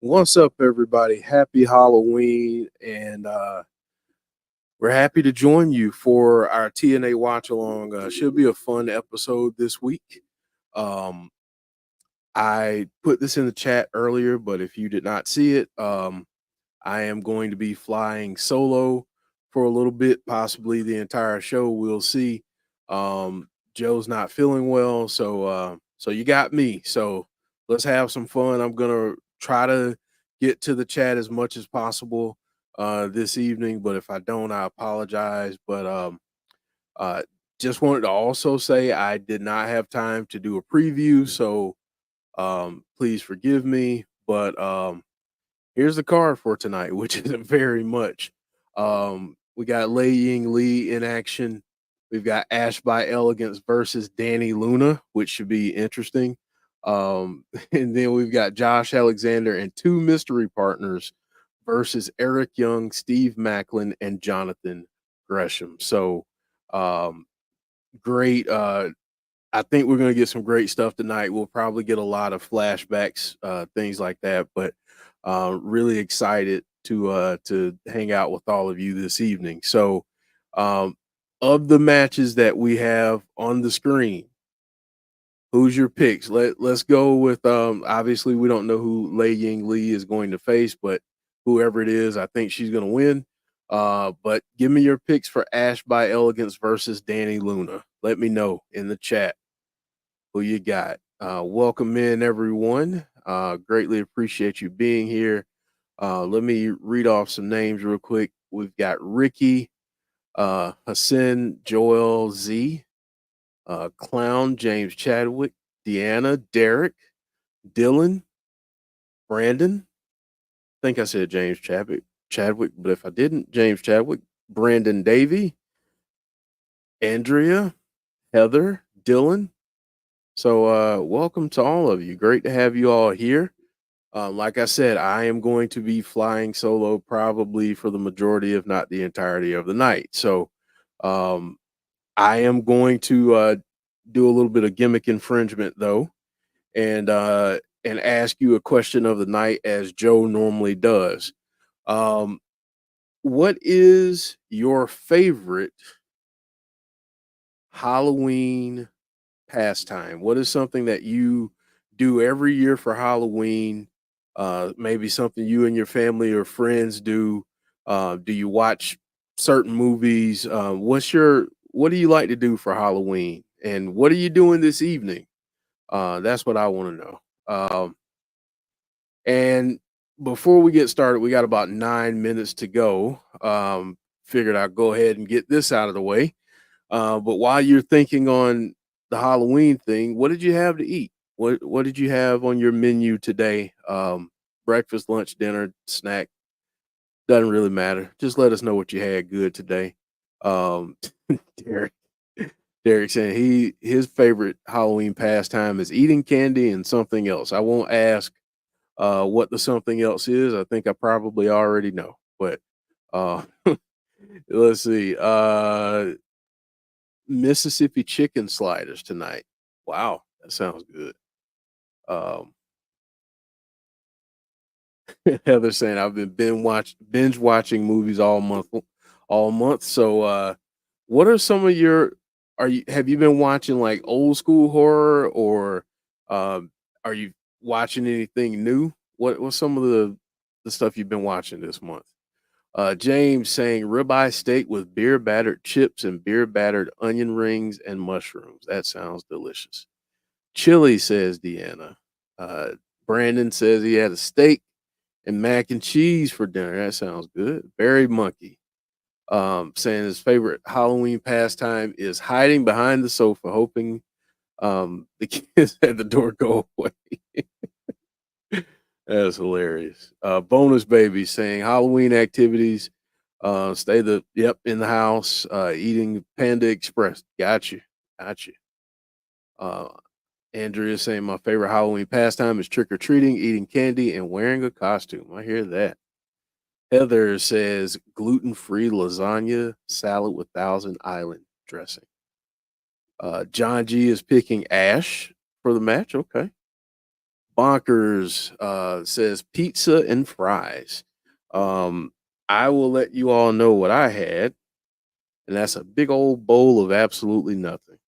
What's up, everybody? Happy Halloween, and we're happy to join you for our TNA watch along. Should be a fun episode this week. Um, I put this in the chat earlier, but if you did not see it, I am going to be flying solo for a little bit, possibly the entire show. We'll see. Joe's not feeling well, so you got me. So let's have some fun. I'm gonna try to get to the chat as much as possible this evening, but if I don't, I apologize. But uh, just wanted to also say I did not have time to do a preview, so please forgive me. But here's the card for tonight, which isn't very much. We got Ying Lee in action. We've got Ash by Elegance versus Dani Luna, which should be interesting. And then we've got Josh Alexander and two mystery partners versus Eric Young, Steve Maclin, and Jonathan Gresham. So great. I think we're going to get some great stuff tonight. We'll probably get a lot of flashbacks, things like that. But really excited to hang out with all of you this evening. So, um, of the matches that we have on the screen, who's your picks? Let's go with obviously we don't know who Lei Ying Lee is going to face, but whoever it is, I think she's going to win. But give me your picks for Ash by Elegance versus Dani Luna. Let me know in the chat who you got. Welcome in, everyone. Greatly appreciate you being here. Let me read off some names real quick. We've got Ricky, Hassan, Joel Z, Clown, James Chadwick, Deanna, Derek, Dylan, Brandon. I think I said James Chadwick, but if I didn't, James Chadwick, Brandon Davey, Andrea, Heather, Dylan. So welcome to all of you. Great to have you all here. Like I said, I am going to be flying solo probably for the majority, if not the entirety of the night. So um, I am going to do a little bit of gimmick infringement though, and ask you a question of the night as Joe normally does. Um, what is your favorite Halloween pastime? What is something that you do every year for Halloween? Maybe something you and your family or friends do. Do you watch certain movies? What do you like to do for Halloween? And what are you doing this evening? That's what I want to know. And before we get started, we got about 9 minutes to go. Figured I'd go ahead and get this out of the way. But while you're thinking on the Halloween thing, what did you have to eat? What did you have on your menu today? Breakfast, lunch, dinner, snack, doesn't really matter. Just let us know what you had good today. Um, Derek, Derek saying his favorite Halloween pastime is eating candy and something else. I won't ask what the something else is. I think I probably already know. But uh, let's see. Mississippi chicken sliders tonight. Wow, that sounds good. Um, Heather saying I've been binge watching movies all month. So, what are some of your? Have you been watching like old school horror, or are you watching anything new? What's some of the stuff you've been watching this month? James saying ribeye steak with beer battered chips and beer battered onion rings and mushrooms. That sounds delicious. Chili, says Deanna. Uh, Brandon says he had a steak and mac and cheese for dinner. That sounds good. Barry Monkey saying his favorite Halloween pastime is hiding behind the sofa, hoping the kids at the door go away. That's hilarious. Bonus baby saying Halloween activities. Stay in the house. Eating Panda Express. Got you. Uh, Andrea saying my favorite Halloween pastime is trick or treating, eating candy, and wearing a costume. I hear that. Heather says gluten free lasagna salad with Thousand Island dressing. John G is picking Ash for the match. Okay. Bonkers says pizza and fries. Um, I will let you all know what I had, and that's a big old bowl of absolutely nothing.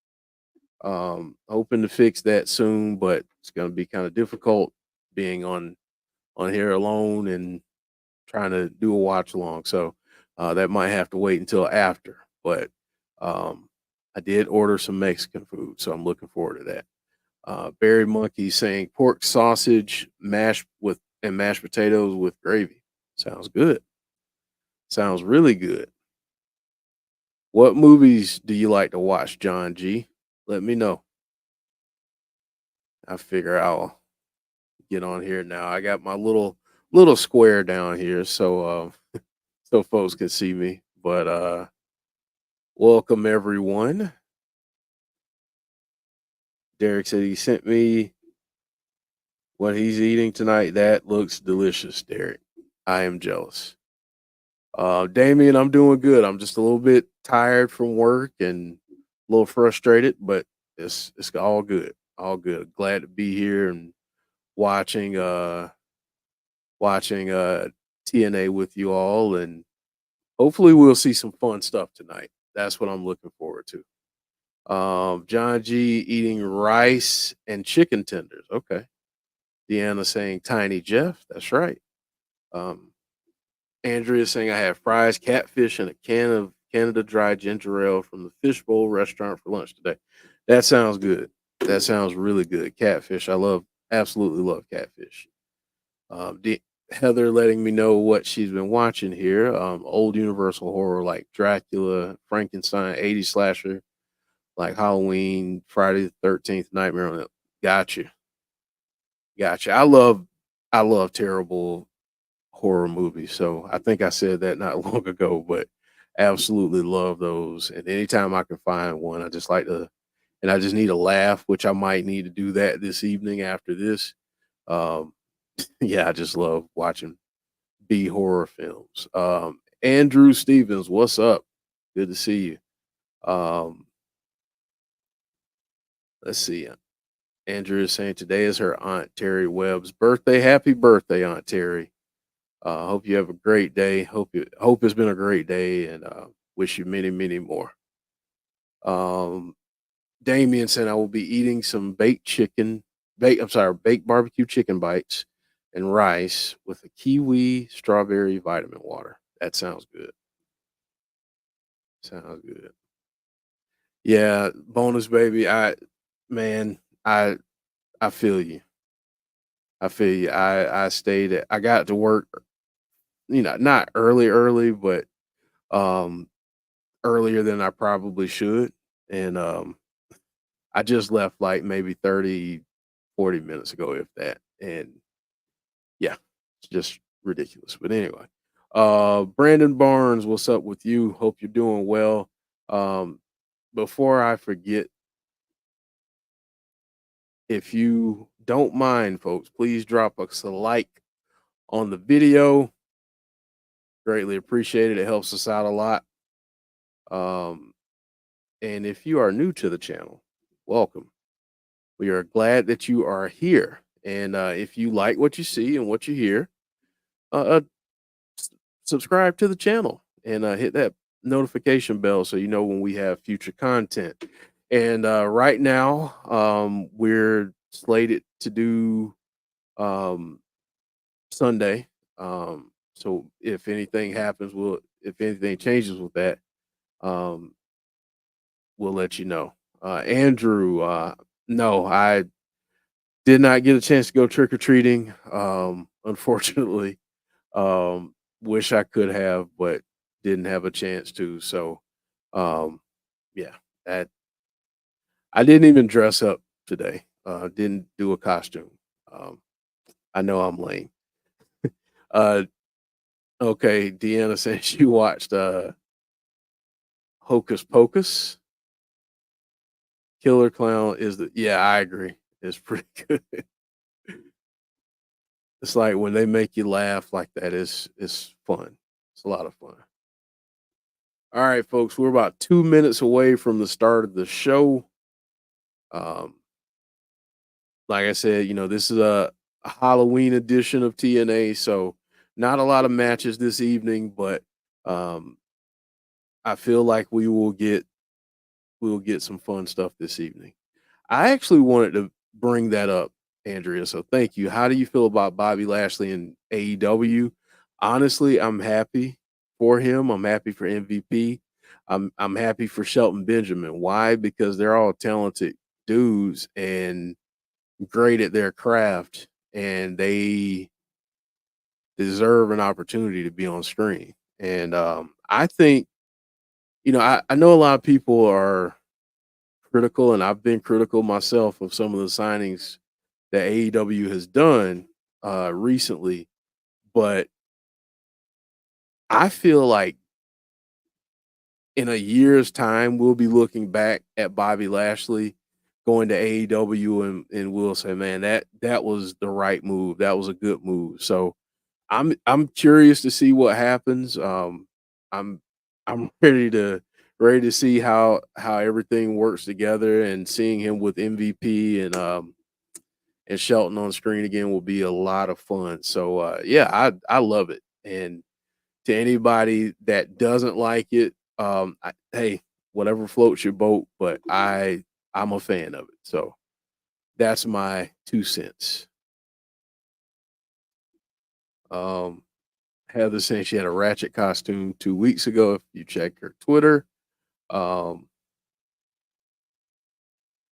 Hoping to fix that soon, but it's going to be kind of difficult being on here alone and trying to do a watch along. So that might have to wait until after. But um, I did order some Mexican food, so I'm looking forward to that. Barry Monkey saying pork sausage mashed potatoes with gravy. Sounds good. Sounds really good. What movies do you like to watch, John G? Let me know. I figure I'll get on here now. I got my little square down here so folks can see me. But welcome everyone. Derek said he sent me what he's eating tonight. That looks delicious, Derek. I am jealous. Damien, I'm doing good. I'm just a little bit tired from work and a little frustrated, but it's all good. All good. Glad to be here and watching watching TNA with you all, and hopefully we'll see some fun stuff tonight. That's what I'm looking forward to. John G eating rice and chicken tenders. Okay. Deanna saying Tiny Jeff. That's right. Um, Andrea saying I have fries, catfish, and a can of Canada Dry ginger ale from the Fishbowl restaurant for lunch today. That sounds good. That sounds really good. Catfish. Absolutely love catfish. Um, D- Heather letting me know what she's been watching here. Old Universal horror like Dracula, Frankenstein, 80s slasher, like Halloween, Friday the 13th, Nightmare on Elm. Gotcha. Gotcha. I love terrible horror movies. So I think I said that not long ago, but absolutely love those. And anytime I can find one, I just like to, and I just need a laugh, which I might need to do that this evening after this. Um, yeah, I just love watching B horror films. Andrew Stevens, what's up? Good to see you. Um, let's see. Andrew is saying today is her Aunt Terry Webb's birthday. Happy birthday, Aunt Terry. Hope you have a great day. Hope it's been a great day, and wish you many, many more. Um, Damien said I will be eating some baked barbecue chicken bites and rice with a kiwi strawberry vitamin water. That sounds good. Sounds good. Yeah, bonus baby. Man, I I feel you. I feel you. I got to work, not early, but um earlier than I probably should. And I just left like maybe 30, 40 minutes ago, if that. And yeah, it's just ridiculous. But anyway, Brandon Barnes, what's up with you? Hope you're doing well. Um, Before I forget, if you don't mind, folks, please drop us a like on the video. Greatly appreciated. It helps us out a lot. Um, and if you are new to the channel, welcome. We are glad that you are here. And if you like what you see and what you hear, uh, uh, s- subscribe to the channel and hit that notification bell so you know when we have future content. And right now, we're slated to do um, Sunday. So if anything happens, if anything changes with that, um, we'll let you know. Andrew, no, I did not get a chance to go trick or treating. Unfortunately, wish I could have, but didn't have a chance to. So, um, yeah, that I didn't even dress up today. Didn't do a costume. Um, I know I'm lame. Uh, okay, Deanna says she watched Hocus Pocus. Killer Clown is the yeah, I agree. It's pretty good. It's like when they make you laugh like that, it's fun. It's a lot of fun. All right, folks, we're about 2 minutes away from the start of the show. Um, like I said, this is a Halloween edition of TNA. So not a lot of matches this evening, but um, I feel like we'll get some fun stuff this evening. I actually wanted to bring that up, Andrea. So thank you. How do you feel about Bobby Lashley and AEW? Honestly, I'm happy for him. I'm happy for MVP. I'm happy for Shelton Benjamin. Why? Because they're all talented dudes and great at their craft, and they deserve an opportunity to be on screen. And I think, I know a lot of people are critical, and I've been critical myself of some of the signings that AEW has done recently, but I feel like in a year's time we'll be looking back at Bobby Lashley going to AEW, and we'll say, man, that was the right move. That was a good move. So I'm curious to see what happens. I'm I'm ready to see how everything works together, and seeing him with MVP and Shelton on screen again will be a lot of fun. So yeah, I love it. And to anybody that doesn't like it, hey, whatever floats your boat. But I'm a fan of it. So that's my 2 cents. Um, Heather saying she had a Ratchet costume 2 weeks ago. If you check her Twitter, um,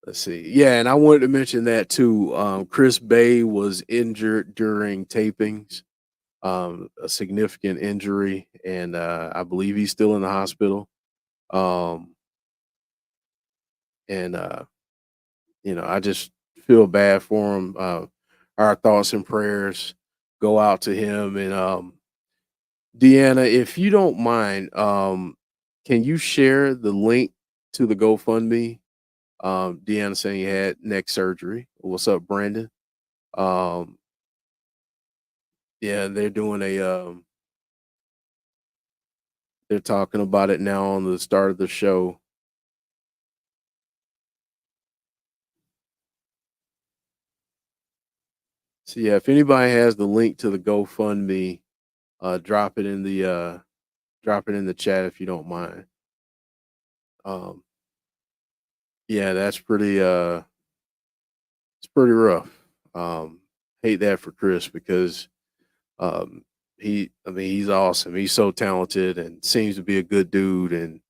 let's see. Yeah, and I wanted to mention that too. Chris Bay was injured during tapings, a significant injury, and I believe he's still in the hospital. Um, and I just feel bad for him. Our thoughts and prayers go out to him. And Deanna, if you don't mind, can you share the link to the GoFundMe? Deanna saying he had neck surgery. What's up, Brandon? Um, yeah, they're doing they're talking about it now on the start of the show. So yeah, if anybody has the link to the GoFundMe, drop it in the chat if you don't mind. Um, yeah, that's it's pretty rough. Hate that for Chris because um I mean he's awesome. He's so talented and seems to be a good dude, and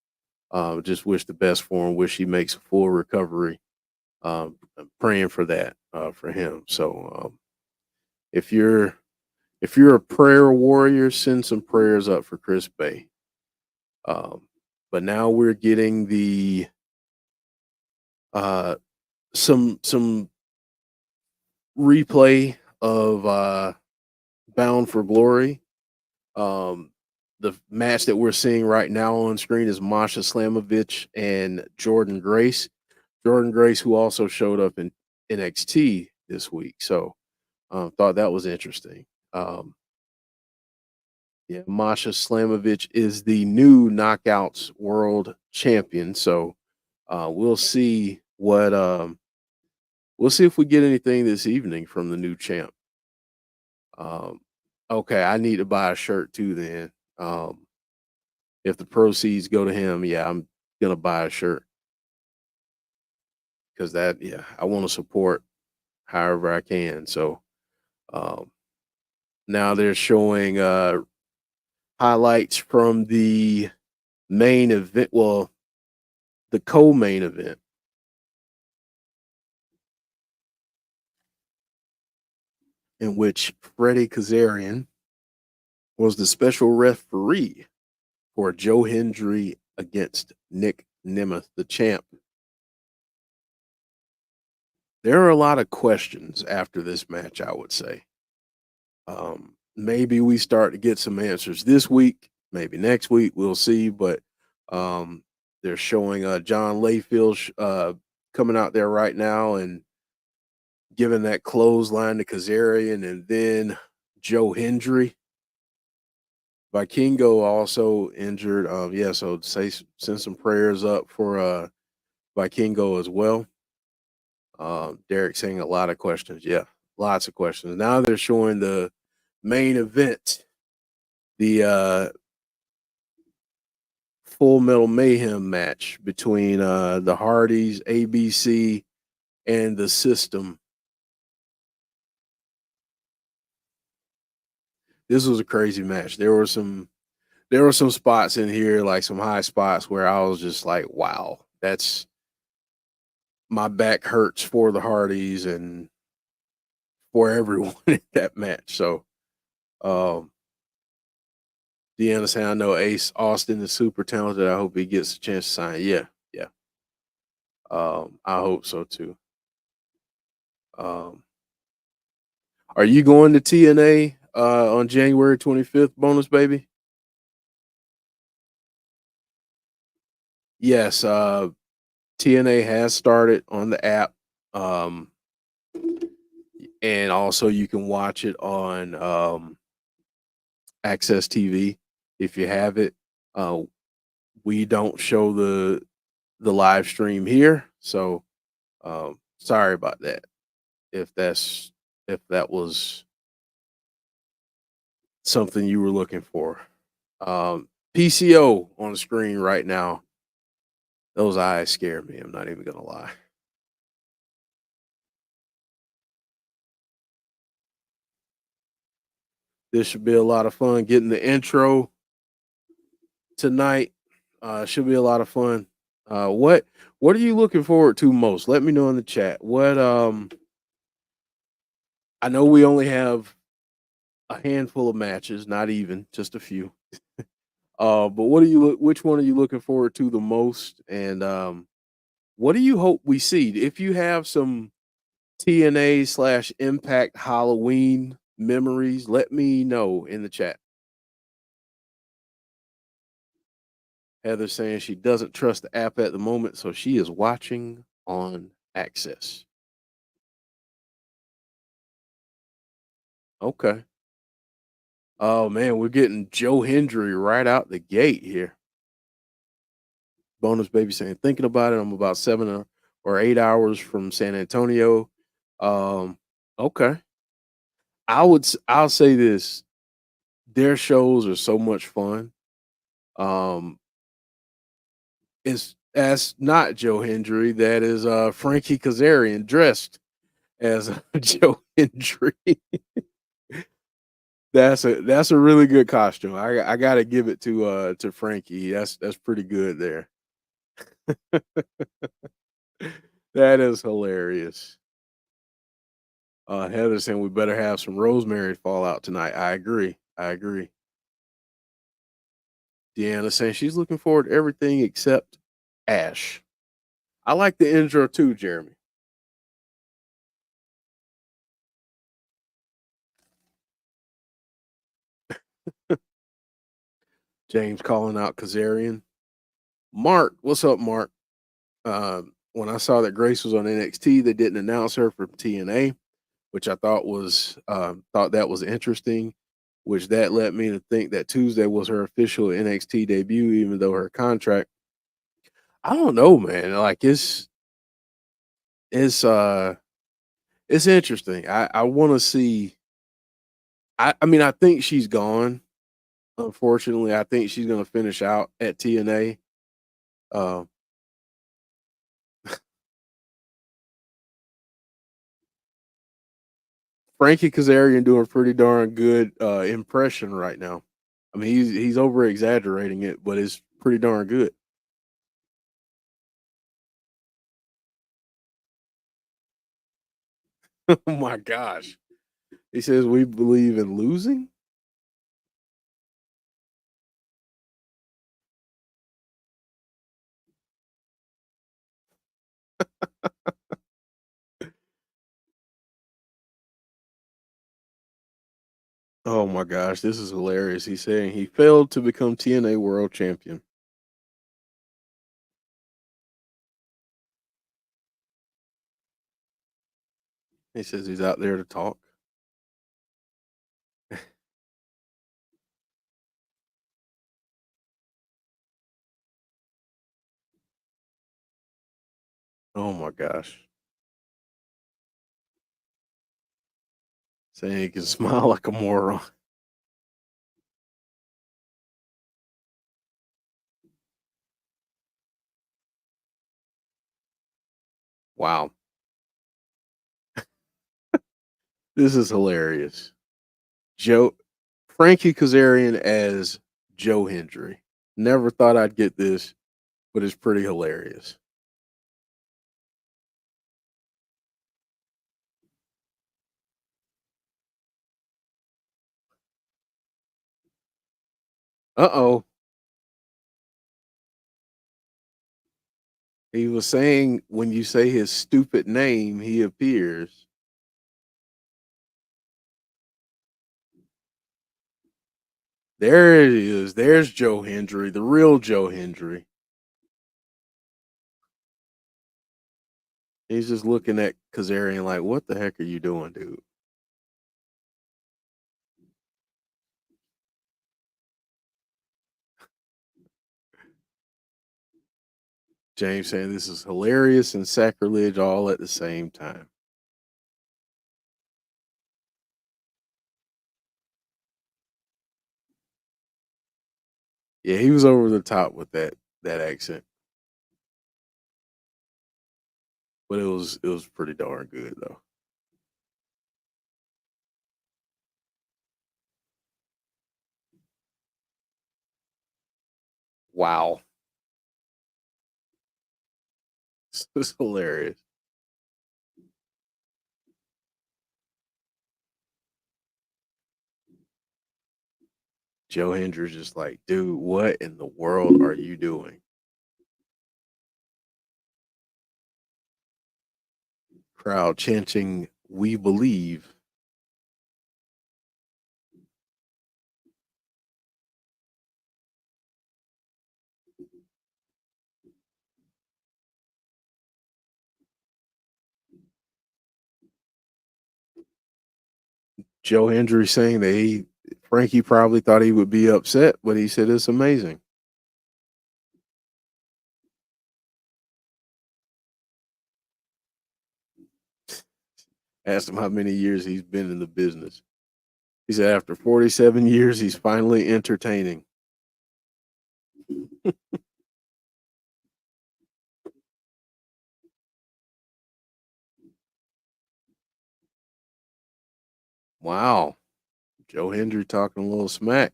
just wish the best for him. Wish he makes a full recovery. I'm praying for that for him. So if you're if you're a prayer warrior, send some prayers up for Chris Bay. Um, but now we're getting the uh, some replay of Bound for Glory. Um, the match that we're seeing right now on screen is Masha Slamovich and Jordan Grace. Jordan Grace, who also showed up in NXT this week. So thought that was interesting. Um, yeah, Masha Slamovich is the new Knockouts World Champion. So we'll see if we get anything this evening from the new champ. Um, okay, I need to buy a shirt too. Then, if the proceeds go to him, yeah, I'm gonna buy a shirt because yeah, I want to support however I can. So um, now they're showing highlights from the main event. Well, the co-main event, in which Freddie Kazarian was the special referee for Joe Hendry against Nick Nemeth, the champ. There are a lot of questions after this match, I would say. Maybe we start to get some answers this week, maybe next week, we'll see. But um, they're showing John Layfield coming out there right now and giving that clothesline to Kazarian, and then Joe Hendry. Vikingo also injured. Yeah, so send some prayers up for Vikingo as well. Derek saying a lot of questions. Yeah. Lots of questions. Now they're showing the main event, the Full Metal Mayhem match between the Hardys, ABC, and the System. This was a crazy match. There were some spots in here, like some high spots where I was just like, wow, that's my back hurts for the Hardys and for everyone in that match. So Deanna saying, I know Ace Austin is super talented. I hope he gets a chance to sign. Yeah, yeah. I hope so too. Um, are you going to TNA on January 25th, bonus baby? Yes, TNA has started on the app. Um, and also you can watch it on Access TV if you have it. Uh, we don't show the live stream here, so sorry about that. If that was something you were looking for. PCO on the screen right now. Those eyes scare me. I'm not even gonna lie. This should be a lot of fun. Getting the intro tonight should be a lot of fun. What are you looking forward to most? Let me know in the chat. What I know we only have a handful of matches, not even just a few. But which one are you looking forward to the most? And what do you hope we see? If you have some TNA/Impact Halloween memories, let me know in the chat. Heather saying she doesn't trust the app at the moment, so she is watching on Access. Okay. Oh man, we're getting Joe Hendry right out the gate here. Bonus baby saying, thinking about it, I'm about 7 or 8 hours from San Antonio. Um, okay. I'll say this. Their shows are so much fun. Um, that's not Joe Hendry. That is Frankie Kazarian dressed as Joe Hendry. That's a really good costume. I gotta give it to Frankie. That's pretty good there. That is hilarious. Heather saying we better have some Rosemary fallout tonight. I agree. I agree. Deanna saying she's looking forward to everything except Ash. I like the intro too, Jeremy. James calling out Kazarian. Mark, what's up, Mark? When I saw that Grace was on NXT, they didn't announce her for TNA, which I thought that was interesting. Which that led me to think that Tuesday was her official NXT debut, even though her contract. I don't know, man. Like it's uh it's interesting. I want to see. I mean, I think she's gone. Unfortunately, I think she's going to finish out at TNA. Uh, Frankie Kazarian doing a pretty darn good impression right now. I mean, he's over exaggerating it, but it's pretty darn good. Oh my gosh. He says we believe in losing. Oh my gosh, this is hilarious. He's saying he failed to become TNA World Champion. He says he's out there to talk. Oh my gosh. Saying he can smile like a moron. Wow. This is hilarious. Joe Frankie Kazarian as Joe Hendry. Never thought I'd get this, but it's pretty hilarious. Uh-oh. He was saying when you say his stupid name, he appears. There it is. There's Joe Hendry, the real Joe Hendry. He's just looking at Kazarian like, what the heck are you doing, dude? James saying this is hilarious and sacrilege all at the same time. Yeah, he was over the top with that accent, but it was pretty darn good though. Wow, it's hilarious. Joe Hendry's just like, dude, what in the world are you doing? Crowd chanting, "We believe." Joe Hendry saying that Frankie probably thought he would be upset, but he said it's amazing. Asked him how many years he's been in the business. He said after 47 years, he's finally entertaining. Wow. Joe Hendry talking a little smack.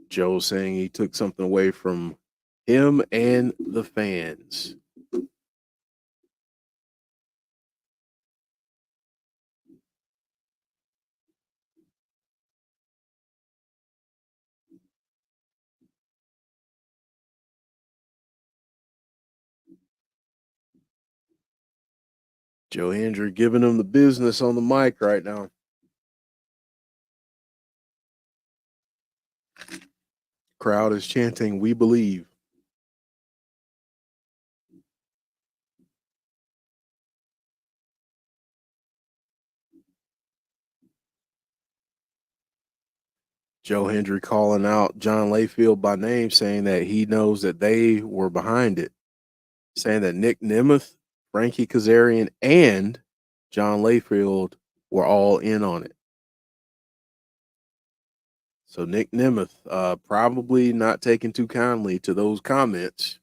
Joe saying he took something away from him and the fans. Joe Hendry giving him the business on the mic right now. Crowd is chanting, "We believe." Joe Hendry calling out John Layfield by name, saying that he knows that they were behind it, saying that Nick Nemeth, Frankie Kazarian, and John Layfield were all in on it. So Nick Nemeth, probably not taking too kindly to those comments.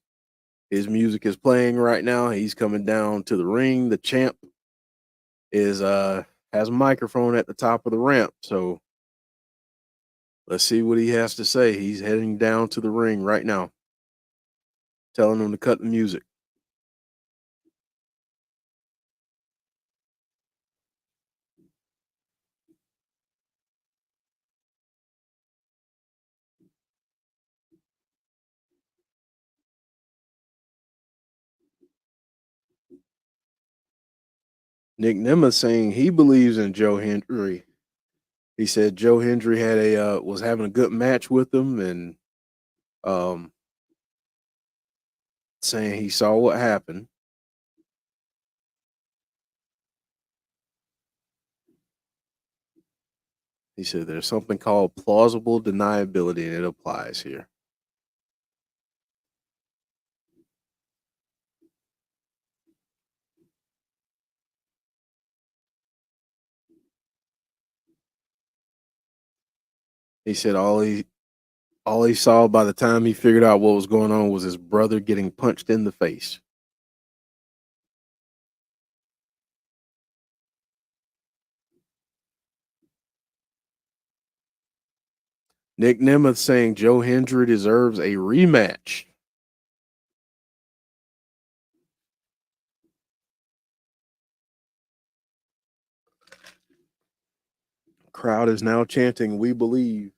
His music is playing right now. He's coming down to the ring. The champ is has a microphone at the top of the ramp. So let's see what he has to say. He's heading down to the ring right now, telling them to cut the music. Nick Nemeth saying he believes in Joe Hendry. He said Joe Hendry had a was having a good match with him, and um, saying he saw what happened. He said there's something called plausible deniability, and it applies here. He said all he saw by the time he figured out what was going on was his brother getting punched in the face. Nick Nemeth saying Joe Hendry deserves a rematch. Crowd is now chanting, "We believe."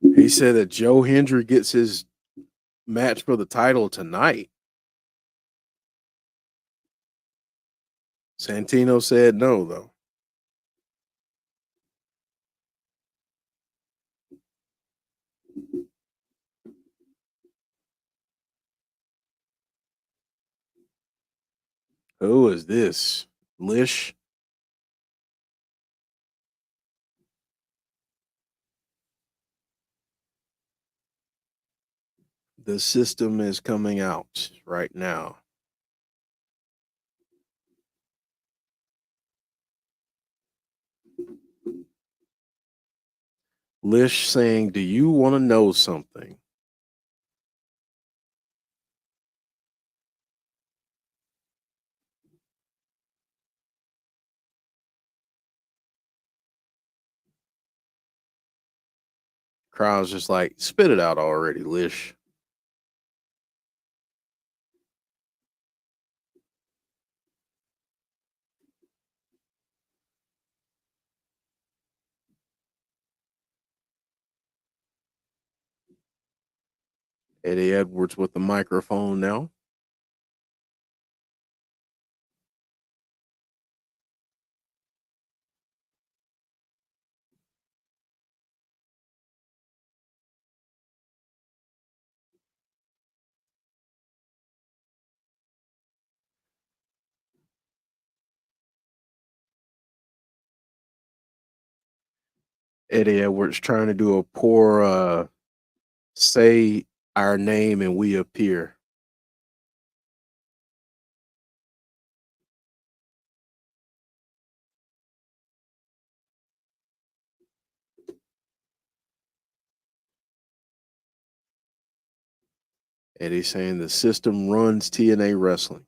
He said that Joe Hendry gets his match for the title tonight. Santino said no, though. Who is this? Lish? The system is coming out right now. Lish saying, "Do you want to know something?" Crowd's just like, "Spit it out already, Lish." Eddie Edwards with the microphone now. Eddie Edwards trying to do a poor say our name and we appear. Eddie saying the system runs TNA Wrestling.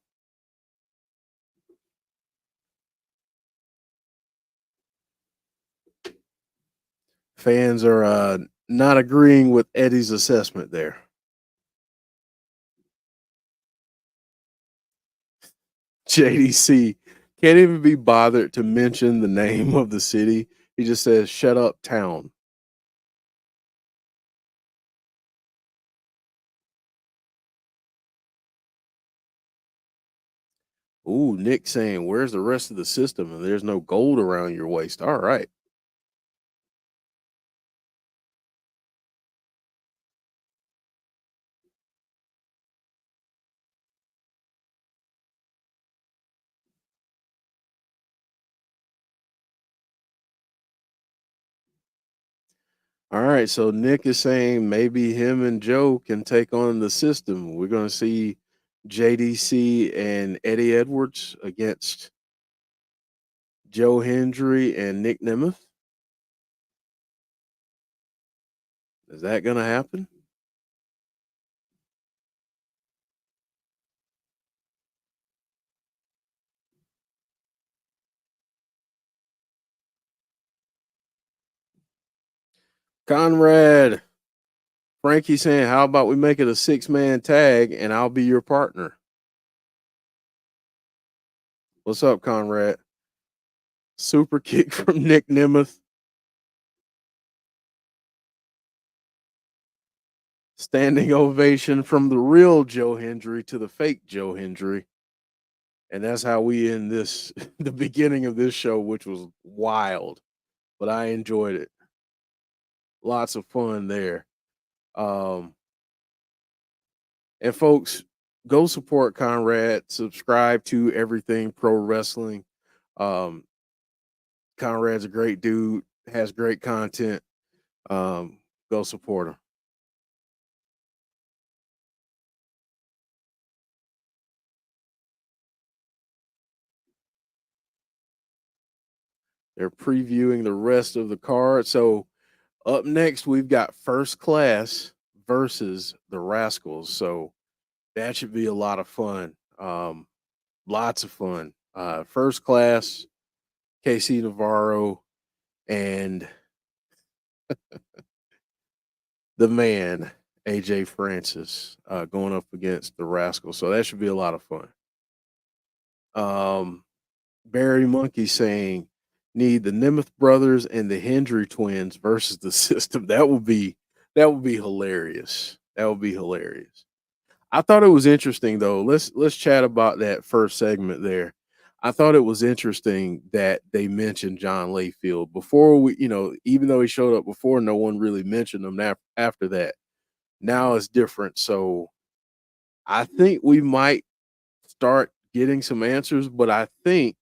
Fans are not agreeing with Eddie's assessment there. JDC can't even be bothered to mention the name of the city. He just says, "Shut up, town." Ooh, Nick saying, "Where's the rest of the system?" And there's no gold around your waist. All right. All right. So Nick is saying maybe him and Joe can take on the system. We're going to see JDC and Eddie Edwards against Joe Hendry and Nick Nemeth. Is that going to happen? Conrad, Frankie saying, "How about we make it a 6-man tag and I'll be your partner?" What's up, Conrad? Super kick from Nick Nemeth. Standing ovation from the real Joe Hendry to the fake Joe Hendry. And that's how we end this, the beginning of this show, which was wild, but I enjoyed it. Lots of fun there. And folks, go support Conrad. Subscribe to Everything Pro Wrestling. Um, Conrad's a great dude. Has great content. Go support him. They're previewing the rest of the card. So up next, we've got First Class versus the Rascalz. So that should be a lot of fun. Lots of fun. First Class, KC Navarro, and the man, AJ Francis, going up against the Rascalz. So that should be a lot of fun. Barry Monkey saying, need the Nemeth brothers and the Hendry twins versus the system. That would be hilarious. That would be hilarious. I thought it was interesting though. Let's chat about that first segment there. I thought it was interesting that they mentioned John Layfield before even though he showed up before, no one really mentioned him after that. Now it's different. So I think we might start getting some answers, but I think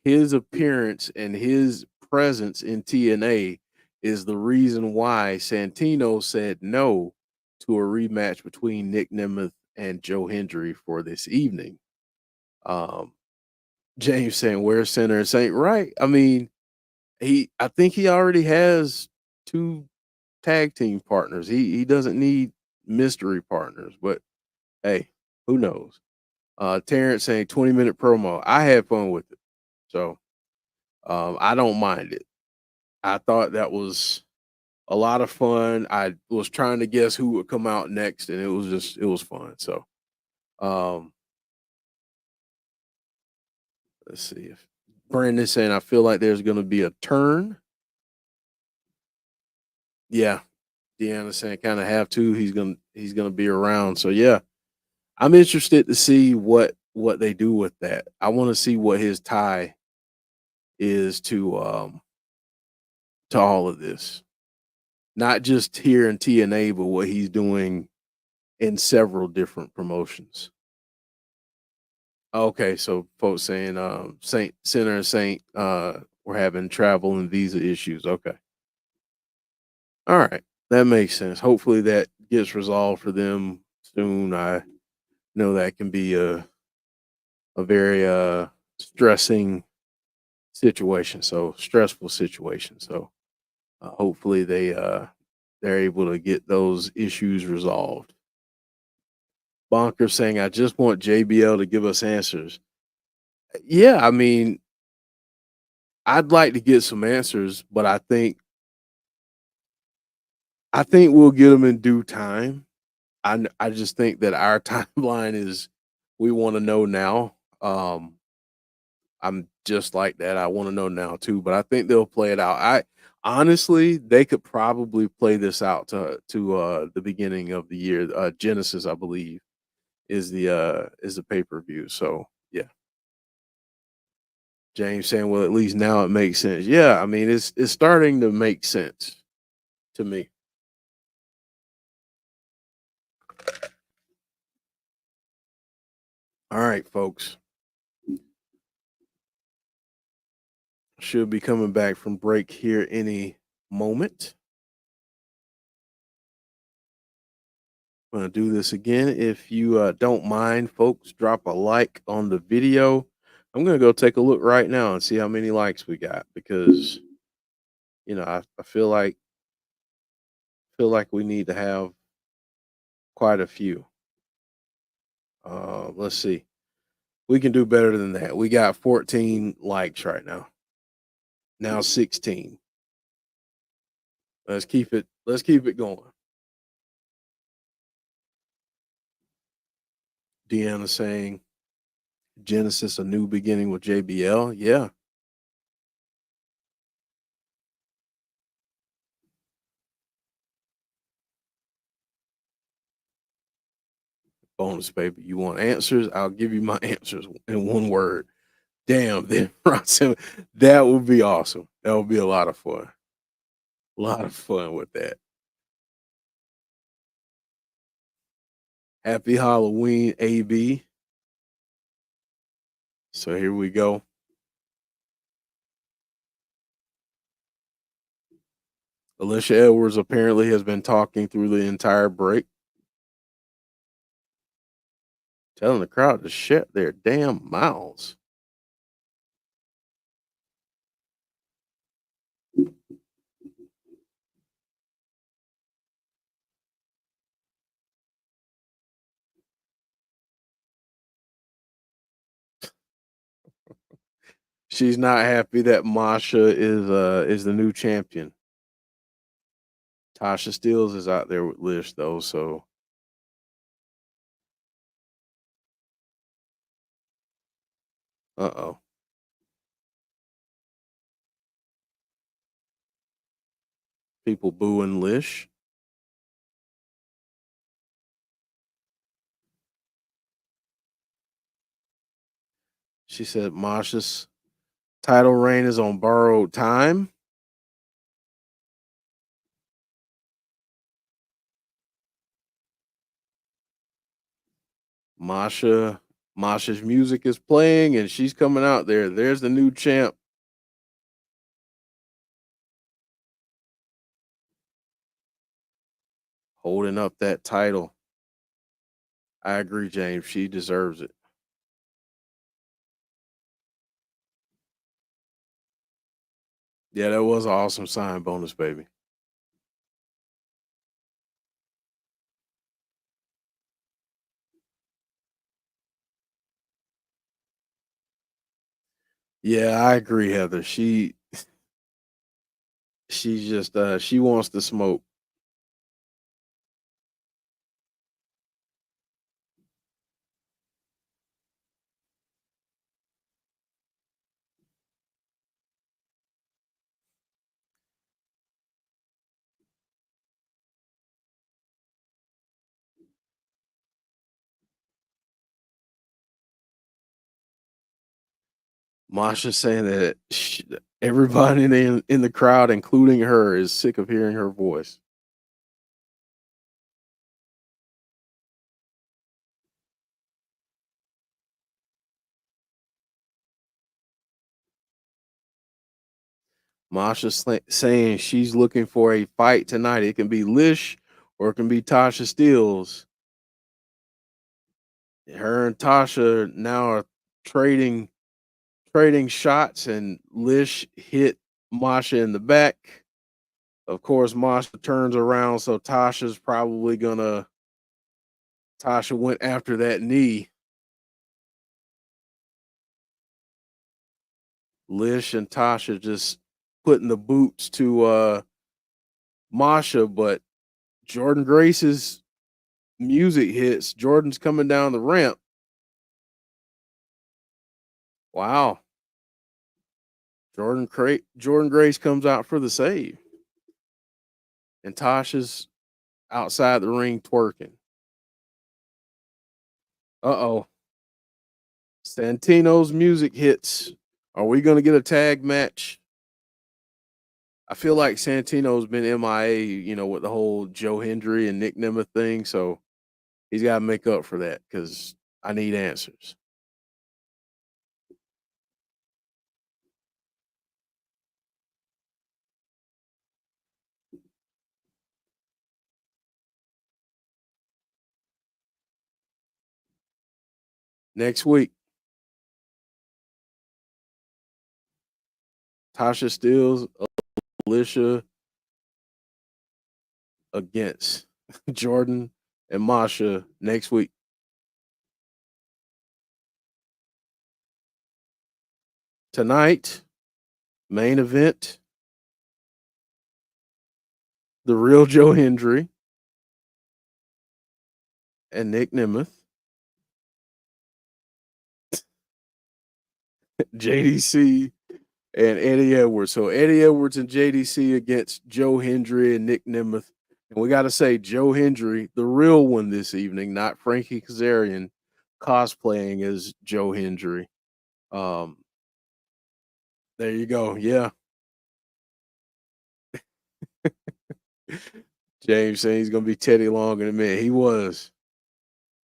his appearance and his presence in TNA is the reason why Santino said no to a rematch between Nick Nemeth and Joe Hendry for this evening. Um, James saying, "Where's Center and Saint?" Right. I mean, I think he already has two tag team partners. He doesn't need mystery partners, but hey, who knows? Terrence saying 20-minute promo. I had fun with it. So I don't mind it. I thought that was a lot of fun. I was trying to guess who would come out next, and it was fun. So um, let's see if Brandon's saying I feel like there's gonna be a turn. Yeah. Deanna saying kind of have to. He's gonna be around. So yeah, I'm interested to see what they do with that. I want to see what his tie is to all of this. Not just here in TNA, but what he's doing in several different promotions. Okay, so folks saying Saint Center and Saint we're having travel and visa issues. Okay. All right. That makes sense. Hopefully that gets resolved for them soon. I know that can be a very stressing situation. So stressful situation. So hopefully they're able to get those issues resolved. Bonker saying, I just want JBL to give us answers. Yeah, I mean, I'd like to get some answers, but I think we'll get them in due time. I just think that our timeline is we want to know now. I'm just like that. I want to know now too, but I think they'll play it out. I honestly, they could probably play this out to the beginning of the year. Genesis, I believe, is the pay-per-view. So yeah. James saying, well, at least now it makes sense. Yeah, I mean, it's starting to make sense to me. All right, folks. Should be coming back from break here any moment. I'm going to do this again. If you don't mind, folks, drop a like on the video. I'm going to go take a look right now and see how many likes we got because I feel like we need to have quite a few. Let's see. We can do better than that. We got 14 likes right now. Now 16. Let's keep it going. Deanna saying Genesis a new beginning with JBL. Yeah. Bonus baby. You want answers? I'll give you my answers in one word. Damn, then Ron said, that would be awesome. That would be a lot of fun. A lot of fun with that. Happy Halloween, AB. So here we go. Alicia Edwards apparently has been talking through the entire break, telling the crowd to shut their damn mouths. She's not happy that Masha is the new champion. Tasha Steelz is out there with Lish though, so uh-oh. People booing Lish. She said Masha's title reign is on borrowed time. Masha's music is playing and she's coming out there. There's the new champ. Holding up that title. I agree, James. She deserves it. Yeah, that was an awesome sign bonus, baby. Yeah, I agree, Heather. She's just she wants to smoke. Masha saying that everybody in the crowd, including her, is sick of hearing her voice. Masha's saying she's looking for a fight tonight. It can be Lish or it can be Tasha Steelz. Her and Tasha now are trading shots, and Lish hit Masha in the back. Of course, Masha turns around, so Tasha's probably gonna. Tasha went after that knee. Lish and Tasha just putting the boots to Masha, but Jordan Grace's music hits. Jordan's coming down the ramp. Wow. Jordan Grace comes out for the save. And Tasha's outside the ring twerking. Uh-oh. Santino's music hits. Are we going to get a tag match? I feel like Santino's been MIA, with the whole Joe Hendry and Nick Nemeth thing. So he's got to make up for that because I need answers. Next week, Tasha Steelz, Alicia against Jordan and Masha next week. Tonight, main event, the real Joe Hendry and Nick Nemeth. JDC and Eddie Edwards. So Eddie Edwards and JDC against Joe Hendry and Nick Nemeth. And we got to say, Joe Hendry, the real one this evening, not Frankie Kazarian cosplaying as Joe Hendry. Um, there you go. Yeah. James saying he's going to be Teddy Long in a minute. He was.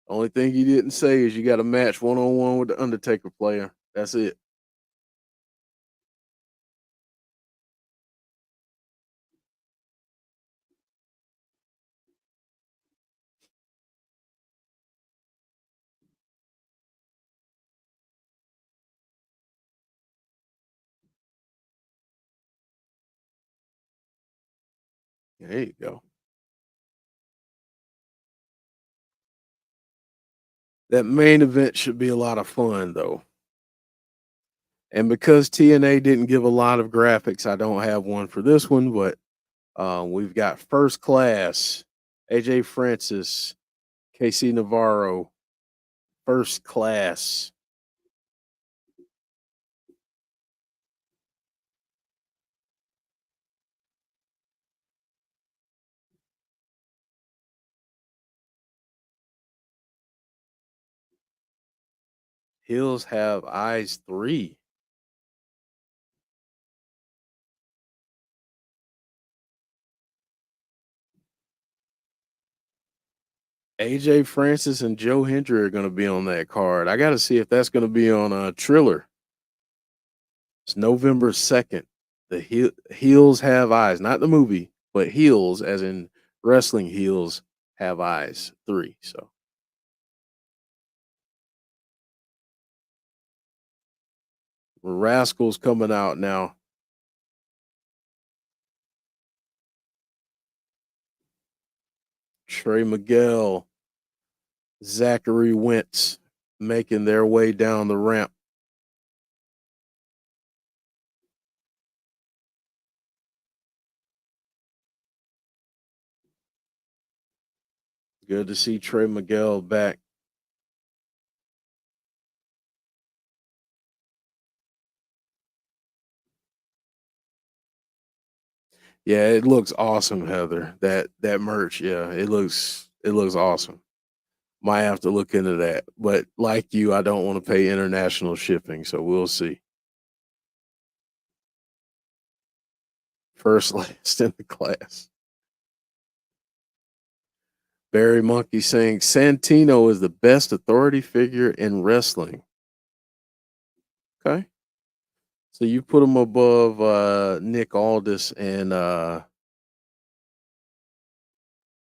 Only thing he didn't say is you got a match 1-on-1 with the Undertaker player. That's it. There you go. That main event should be a lot of fun, though. And because TNA didn't give a lot of graphics, I don't have one for this one, but we've got First Class, AJ Francis, KC Navarro, First Class. Hills Have Eyes 3. AJ Francis and Joe Hendry are going to be on that card. I got to see if that's going to be on Triller. It's November 2nd. The Heels Have Eyes, not the movie, but Heels, as in wrestling heels, have eyes 3. So Rascalz coming out now. Trey Miguel, Zachary Wentz making their way down the ramp. Good to see Trey Miguel back. Yeah, it looks awesome, Heather. That merch, yeah, it looks awesome. Might have to look into that. But like you, I don't want to pay international shipping, so we'll see. First last in the class. Barry Monkey saying Santino is the best authority figure in wrestling. Okay. So you put him above Nick Aldis and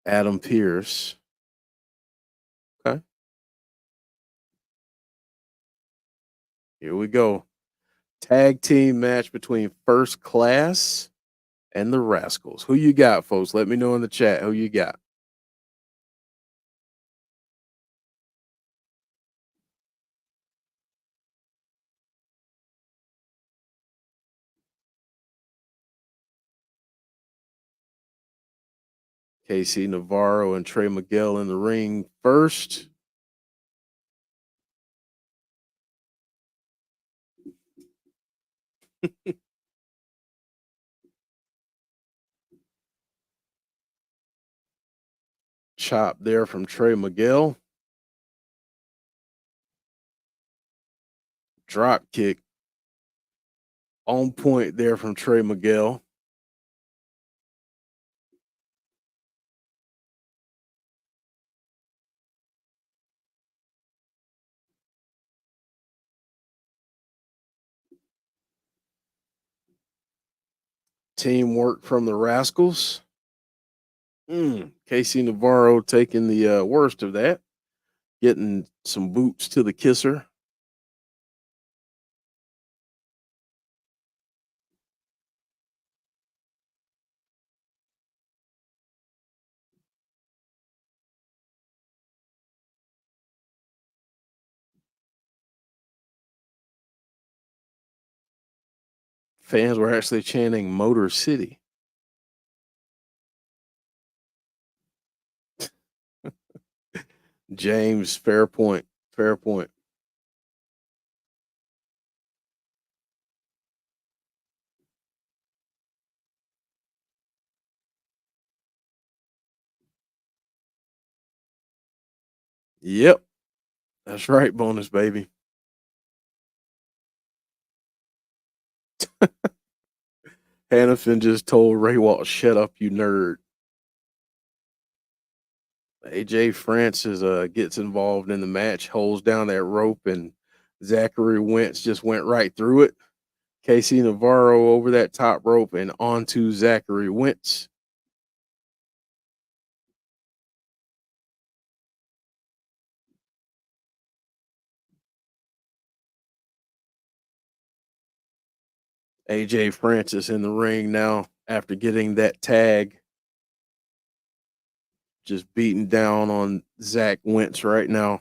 Adam Pearce. Okay. Here we go. Tag team match between First Class and the Rascalz. Who you got, folks? Let me know in the chat who you got. KC Navarro and Trey Miguel in the ring first. Chop there from Trey Miguel. Drop kick on point there from Trey Miguel. Teamwork from the Rascalz. KC Navarro taking the worst of that, getting some boots to the kisser. Fans were actually chanting Motor City. James, fair point. Fair point. Yep. That's right, bonus baby. Hannafin just told Ray Walt, shut up, you nerd. AJ Francis gets involved in the match, holds down that rope, and Zachary Wentz just went right through it. Casey Navarro over that top rope and onto Zachary Wentz. AJ Francis in the ring now after getting that tag. Just beating down on Zach Wentz right now.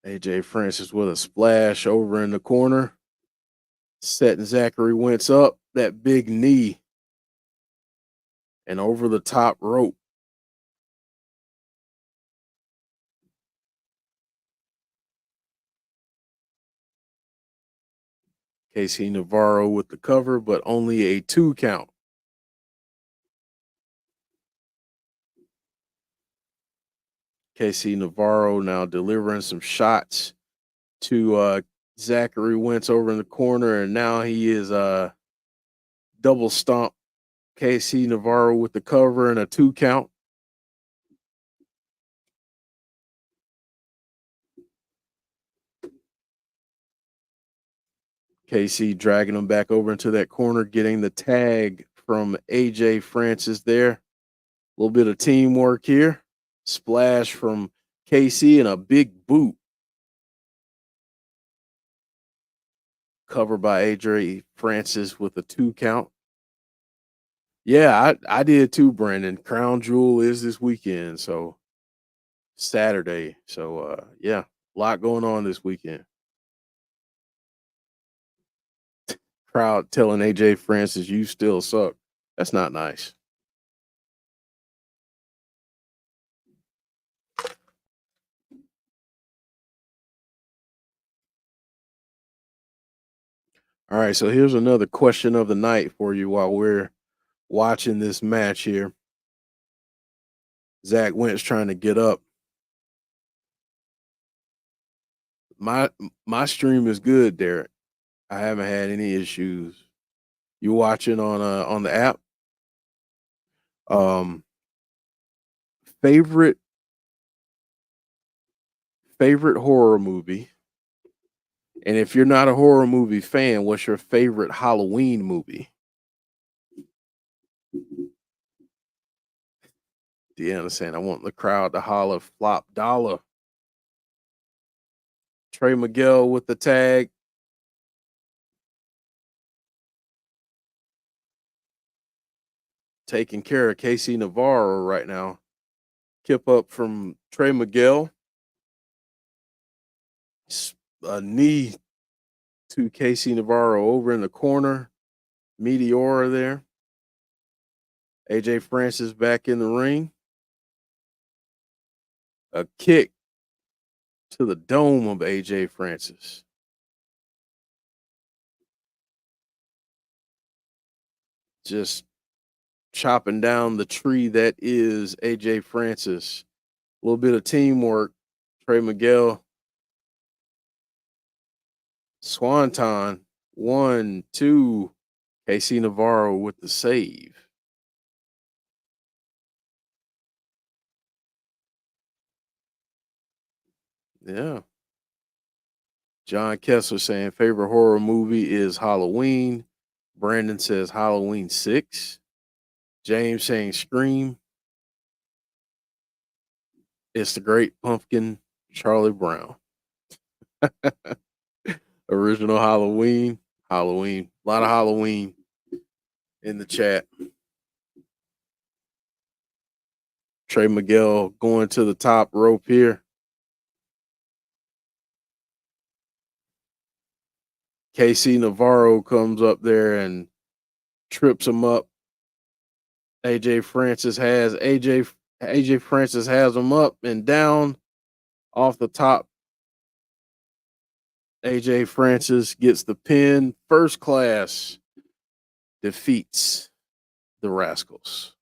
AJ Francis with a splash over in the corner, setting Zachary Wentz up. That big knee and over the top rope. Casey Navarro with the cover, but only a 2 count. Casey Navarro now delivering some shots to Zachary Wentz over in the corner, and now he is double stomp Casey Navarro with the cover and a 2 count. KC dragging him back over into that corner, getting the tag from AJ Francis there. A little bit of teamwork here. Splash from KC and a big boot. Covered by AJ Francis with a 2 count. Yeah, I did too, Brandon. Crown Jewel is this weekend, so Saturday. So yeah, a lot going on this weekend. Crowd telling AJ Francis, "You still suck." That's not nice. All right, so here's another question of the night for you while we're watching this match here. Zach Wentz trying to get up. My my stream is good, Derek. I haven't had any issues. You watching on the app? Um, favorite favorite horror movie. And if you're not a horror movie fan, what's your favorite Halloween movie? Deanna saying, I want the crowd to holler flop dollar. Trey Miguel with the tag. Taking care of Casey Navarro right now. Kip up from Trey Miguel. A knee to Casey Navarro over in the corner. Meteora there. AJ Francis back in the ring. A kick to the dome of AJ Francis. Just chopping down the tree that is AJ Francis. A little bit of teamwork. Trey Miguel. Swanton. 1, 2. KC Navarro with the save. Yeah. John Kessler saying favorite horror movie is Halloween. Brandon says Halloween 6. James saying Scream. It's the Great Pumpkin, Charlie Brown. Original Halloween. Halloween. A lot of Halloween in the chat. Trey Miguel going to the top rope here. KC Navarro comes up there and trips him up. AJ Francis has him up and down off the top. AJ Francis gets the pin. First Class defeats the Rascalz.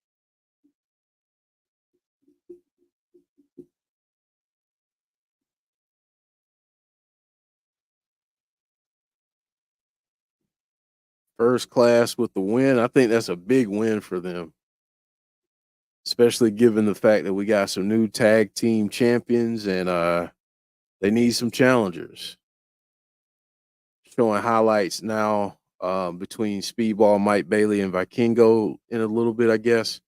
First Class with the win. I think that's a big win for them, especially given the fact that we got some new tag team champions and they need some challengers. Showing highlights now between Speedball, Mike Bailey, and Vikingo in a little bit, I guess.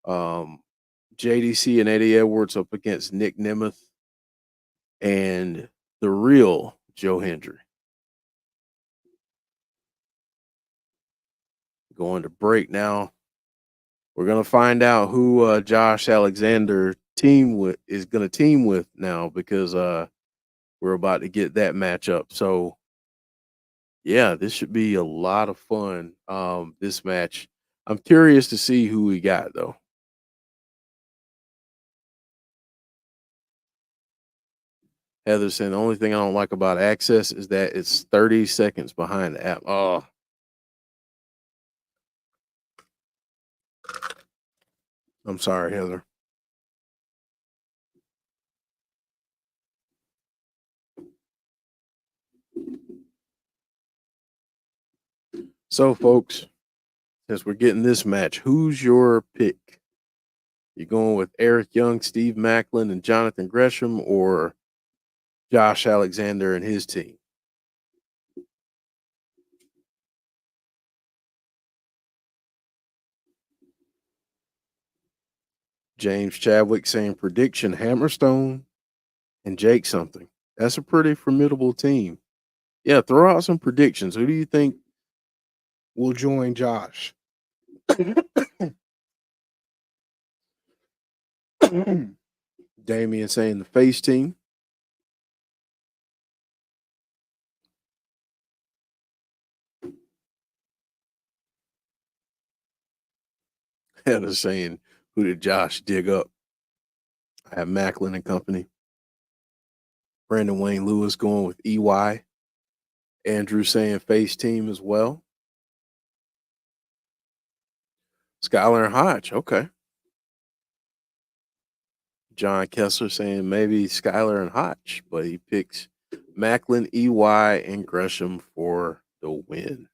JDC and Eddie Edwards up against Nick Nemeth and the real Joe Hendry. Going to break now. We're going to find out who Josh Alexander is going to team with now because we're about to get that matchup. So, yeah, this should be a lot of fun, this match. I'm curious to see who we got, though. Heather saying the only thing I don't like about Access is that it's 30 seconds behind the app. Oh, I'm sorry, Heather. So, folks, since we're getting this match, who's your pick? You going with Eric Young, Steve Maclin, and Jonathan Gresham, or Josh Alexander and his team? James Chadwick saying prediction Hammerstone and Jake something. That's a pretty formidable team. Yeah, throw out some predictions. Who do you think will join Josh? Damian saying the face team. Hannah saying, who did Josh dig up? I have Maclin and company. Brandon Wayne Lewis going with EY. Andrew saying face team as well. Skylar and Hodge. Okay. John Kessler saying maybe Skylar and Hodge, but he picks Maclin, EY, and Gresham for the win.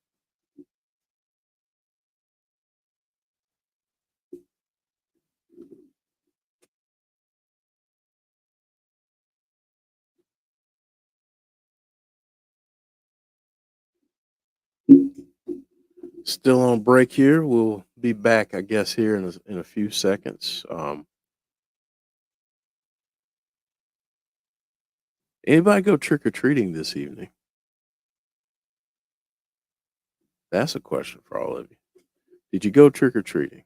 Still on break here. We'll be back, I guess, here in a few seconds. Anybody go trick or treating this evening? That's a question for all of you. Did you go trick or treating?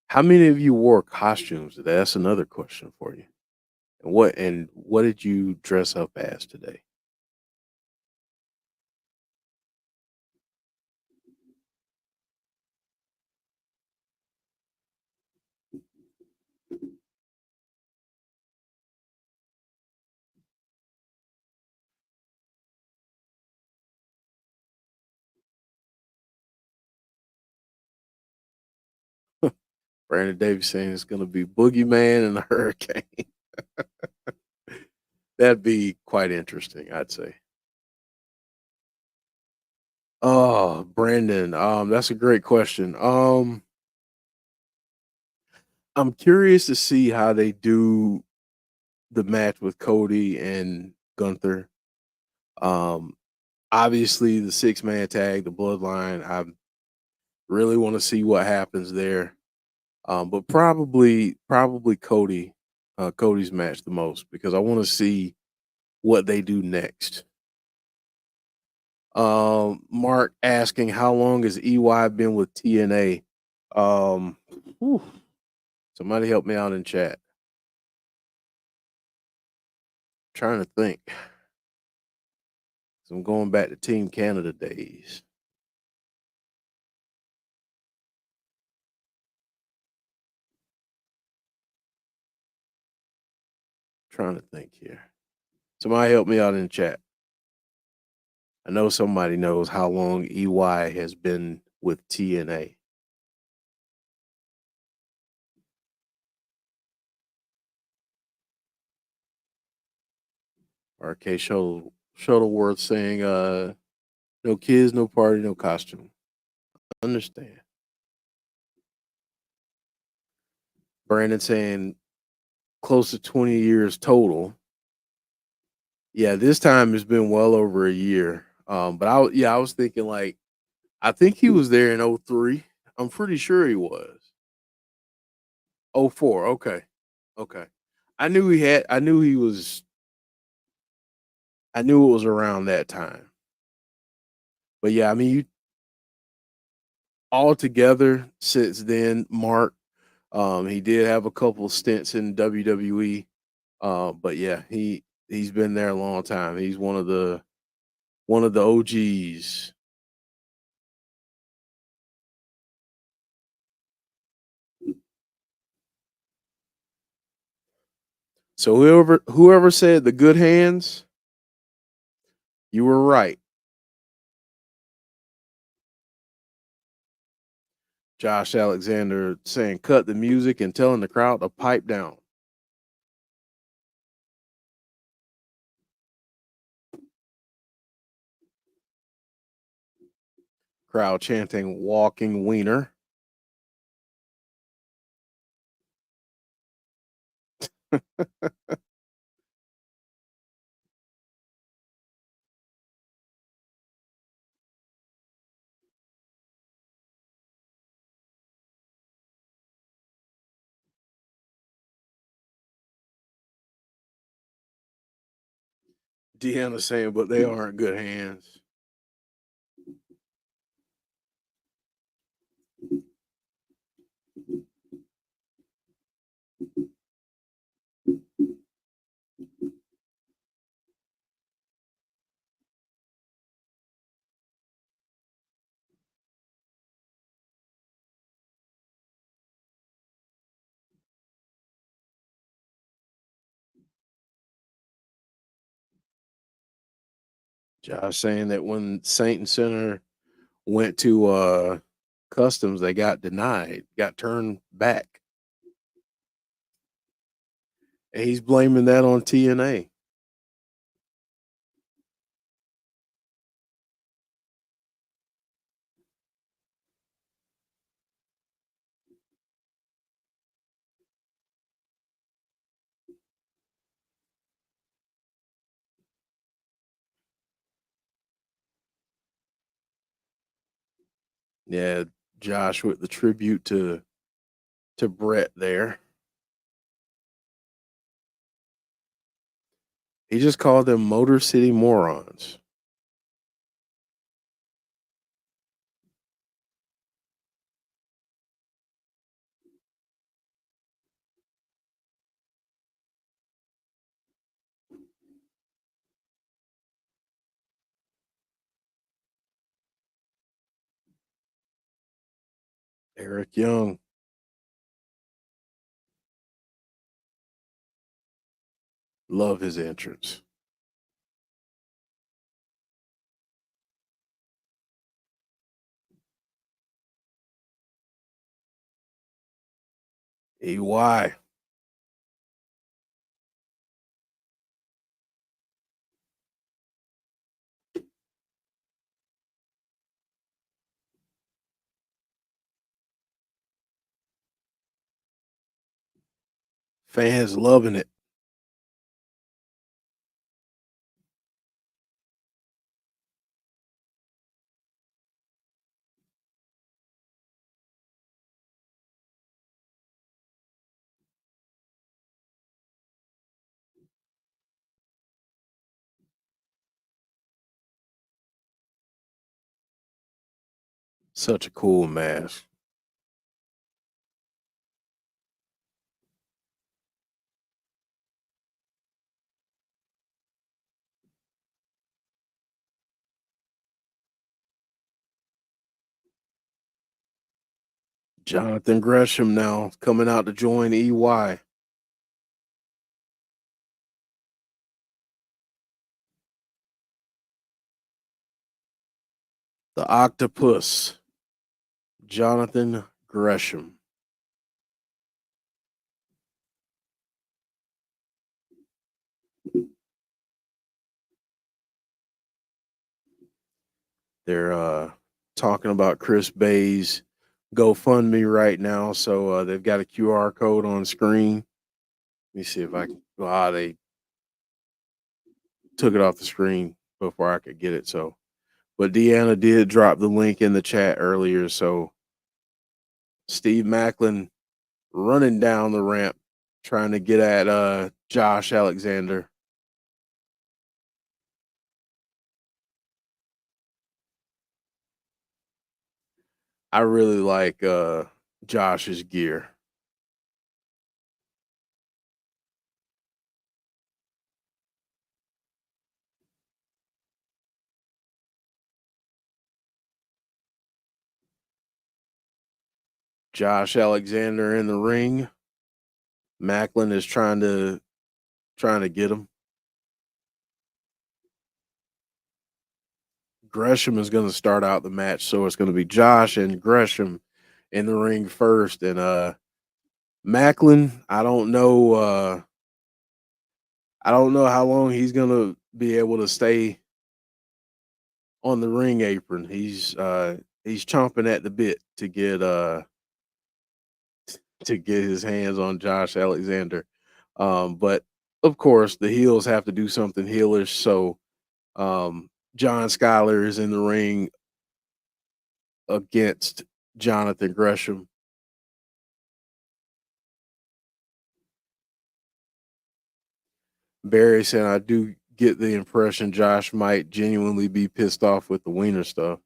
How many of you wore costumes today? That's another question for you. And what did you dress up as today? Brandon Davis saying it's going to be Boogeyman and a Hurricane. That'd be quite interesting, I'd say. Oh, Brandon, that's a great question. I'm curious to see how they do the match with Cody and Gunther. Um, Obviously the 6-man tag, the bloodline. I really want to see what happens there. But probably Cody's match the most because I want to see what they do next. Mark asking how long has EY been with TNA? Whew, somebody help me out in chat. Trying to think. So I'm going back to Team Canada days. Trying to think here. Somebody help me out in chat. I know somebody knows how long EY has been with TNA. RK Shuttleworth saying No kids, no party, no costume. Understand. Brandon saying close to 20 years total. Yeah, this time it's been well over a year. But I was thinking like I think he was there in '03. I'm pretty sure he was. '04. Okay. Okay. I knew he was I knew it was around that time. But yeah, I mean you all together since then, Mark. He did have a couple stints in WWE. But yeah, he's been there a long time. He's one of the OGs. So whoever said the good hands, you were right. Josh Alexander saying cut the music and telling the crowd to pipe down. Crowd chanting walking wiener. Deanna saying, but they aren't good hands. Josh saying that when Saint and Center went to customs, they got denied, got turned back. And he's blaming that on TNA. Yeah, Josh with the tribute to Brett there. He just called them Motor City morons. Eric Young, love his entrance. EY, fans loving it. Such a cool mask. Jonathan Gresham now coming out to join EY. The octopus, Jonathan Gresham. They're talking about Chris Bay's GoFundMe right now. So they've got a QR code on screen. Let me see if I can. Wow, they took it off the screen before I could get it. So, but Deanna did drop the link in the chat earlier. So Steve Maclin running down the ramp, trying to get at Josh Alexander. I really like Josh's gear. Josh Alexander in the ring. Maclin is trying to get him. Gresham is going to start out the match, so it's going to be Josh and Gresham in the ring first, and Maclin. I don't know how long he's going to be able to stay on the ring apron. He's chomping at the bit to get his hands on Josh Alexander. But of course, the heels have to do something heelish. So John Schuyler is in the ring against Jonathan Gresham. Barry said, I do get the impression Josh might genuinely be pissed off with the wiener stuff.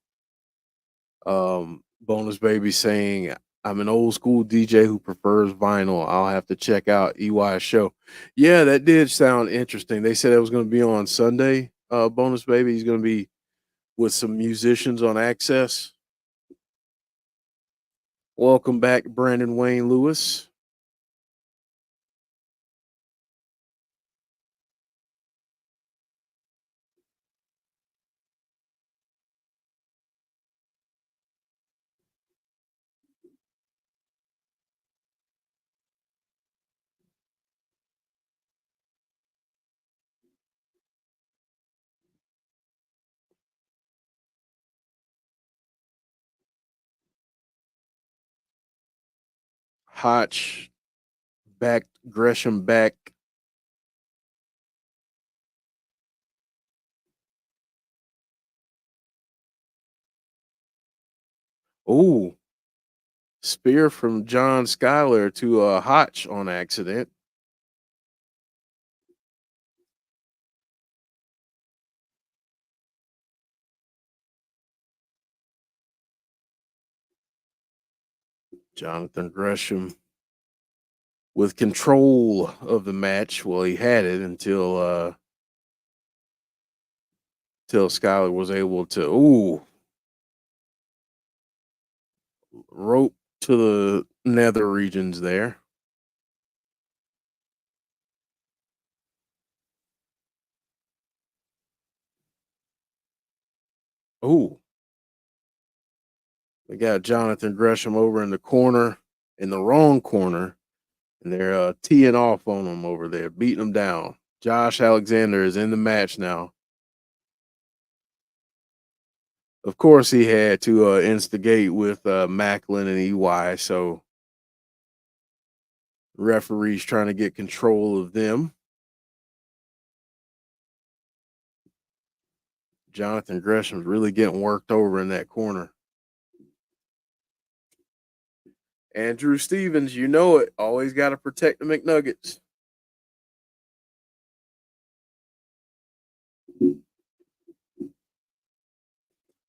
Bonus Baby saying, I'm an old school DJ who prefers vinyl. I'll have to check out EY's show. Yeah, that did sound interesting. They said it was going to be on Sunday. Bonus Baby, he's going to be with some musicians on Access. Welcome back, Brandon Wayne Lewis. Hotch back, Gresham back. Oh, spear from John Schuyler to Hotch on accident. Jonathan Gresham with control of the match. Well, he had it until Schuyler was able to rope to the nether regions there. Oh, they got Jonathan Gresham over in the corner, in the wrong corner, and they're teeing off on him over there, beating him down. Josh Alexander is in the match now. Of course, he had to instigate with Maclin and EY, so referees trying to get control of them. Jonathan Gresham's really getting worked over in that corner. Andrew Stevens, you know it. Always got to protect the McNuggets.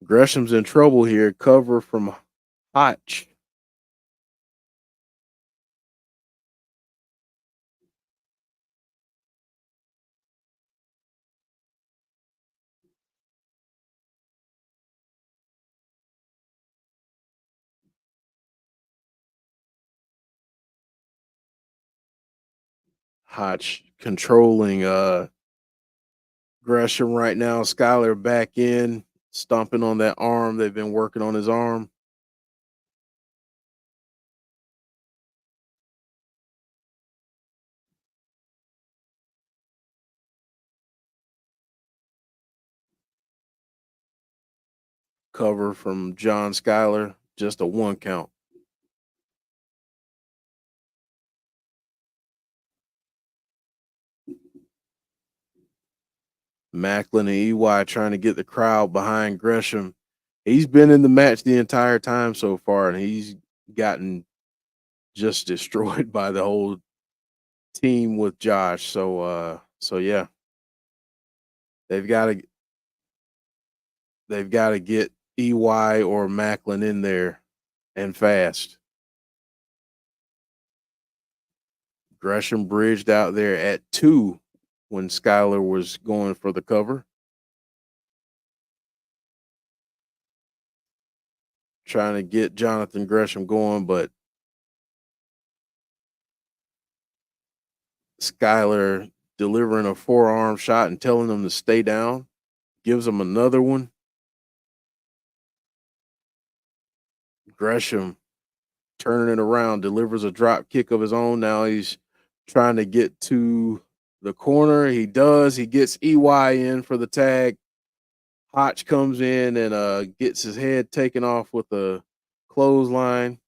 Gresham's in trouble here. Cover from Hotch. Hotch controlling Gresham right now. Schuyler back in, stomping on that arm. They've been working on his arm. cover from John Schuyler, just a 1 count. Maclin and EY trying to get the crowd behind Gresham. He's been in the match the entire time so far, and he's gotten just destroyed by the whole team with Josh. So yeah, they've got to get EY or Maclin in there and fast. Gresham bridged out there at 2 when Schuyler was going for the cover. Trying to get Jonathan Gresham going, but Schuyler delivering a forearm shot and telling them to stay down. Gives him another one. Gresham turning it around, delivers a drop kick of his own. Now he's trying to get to the corner. He does. He gets EY in for the tag. Hotch comes in and gets his head taken off with a clothesline.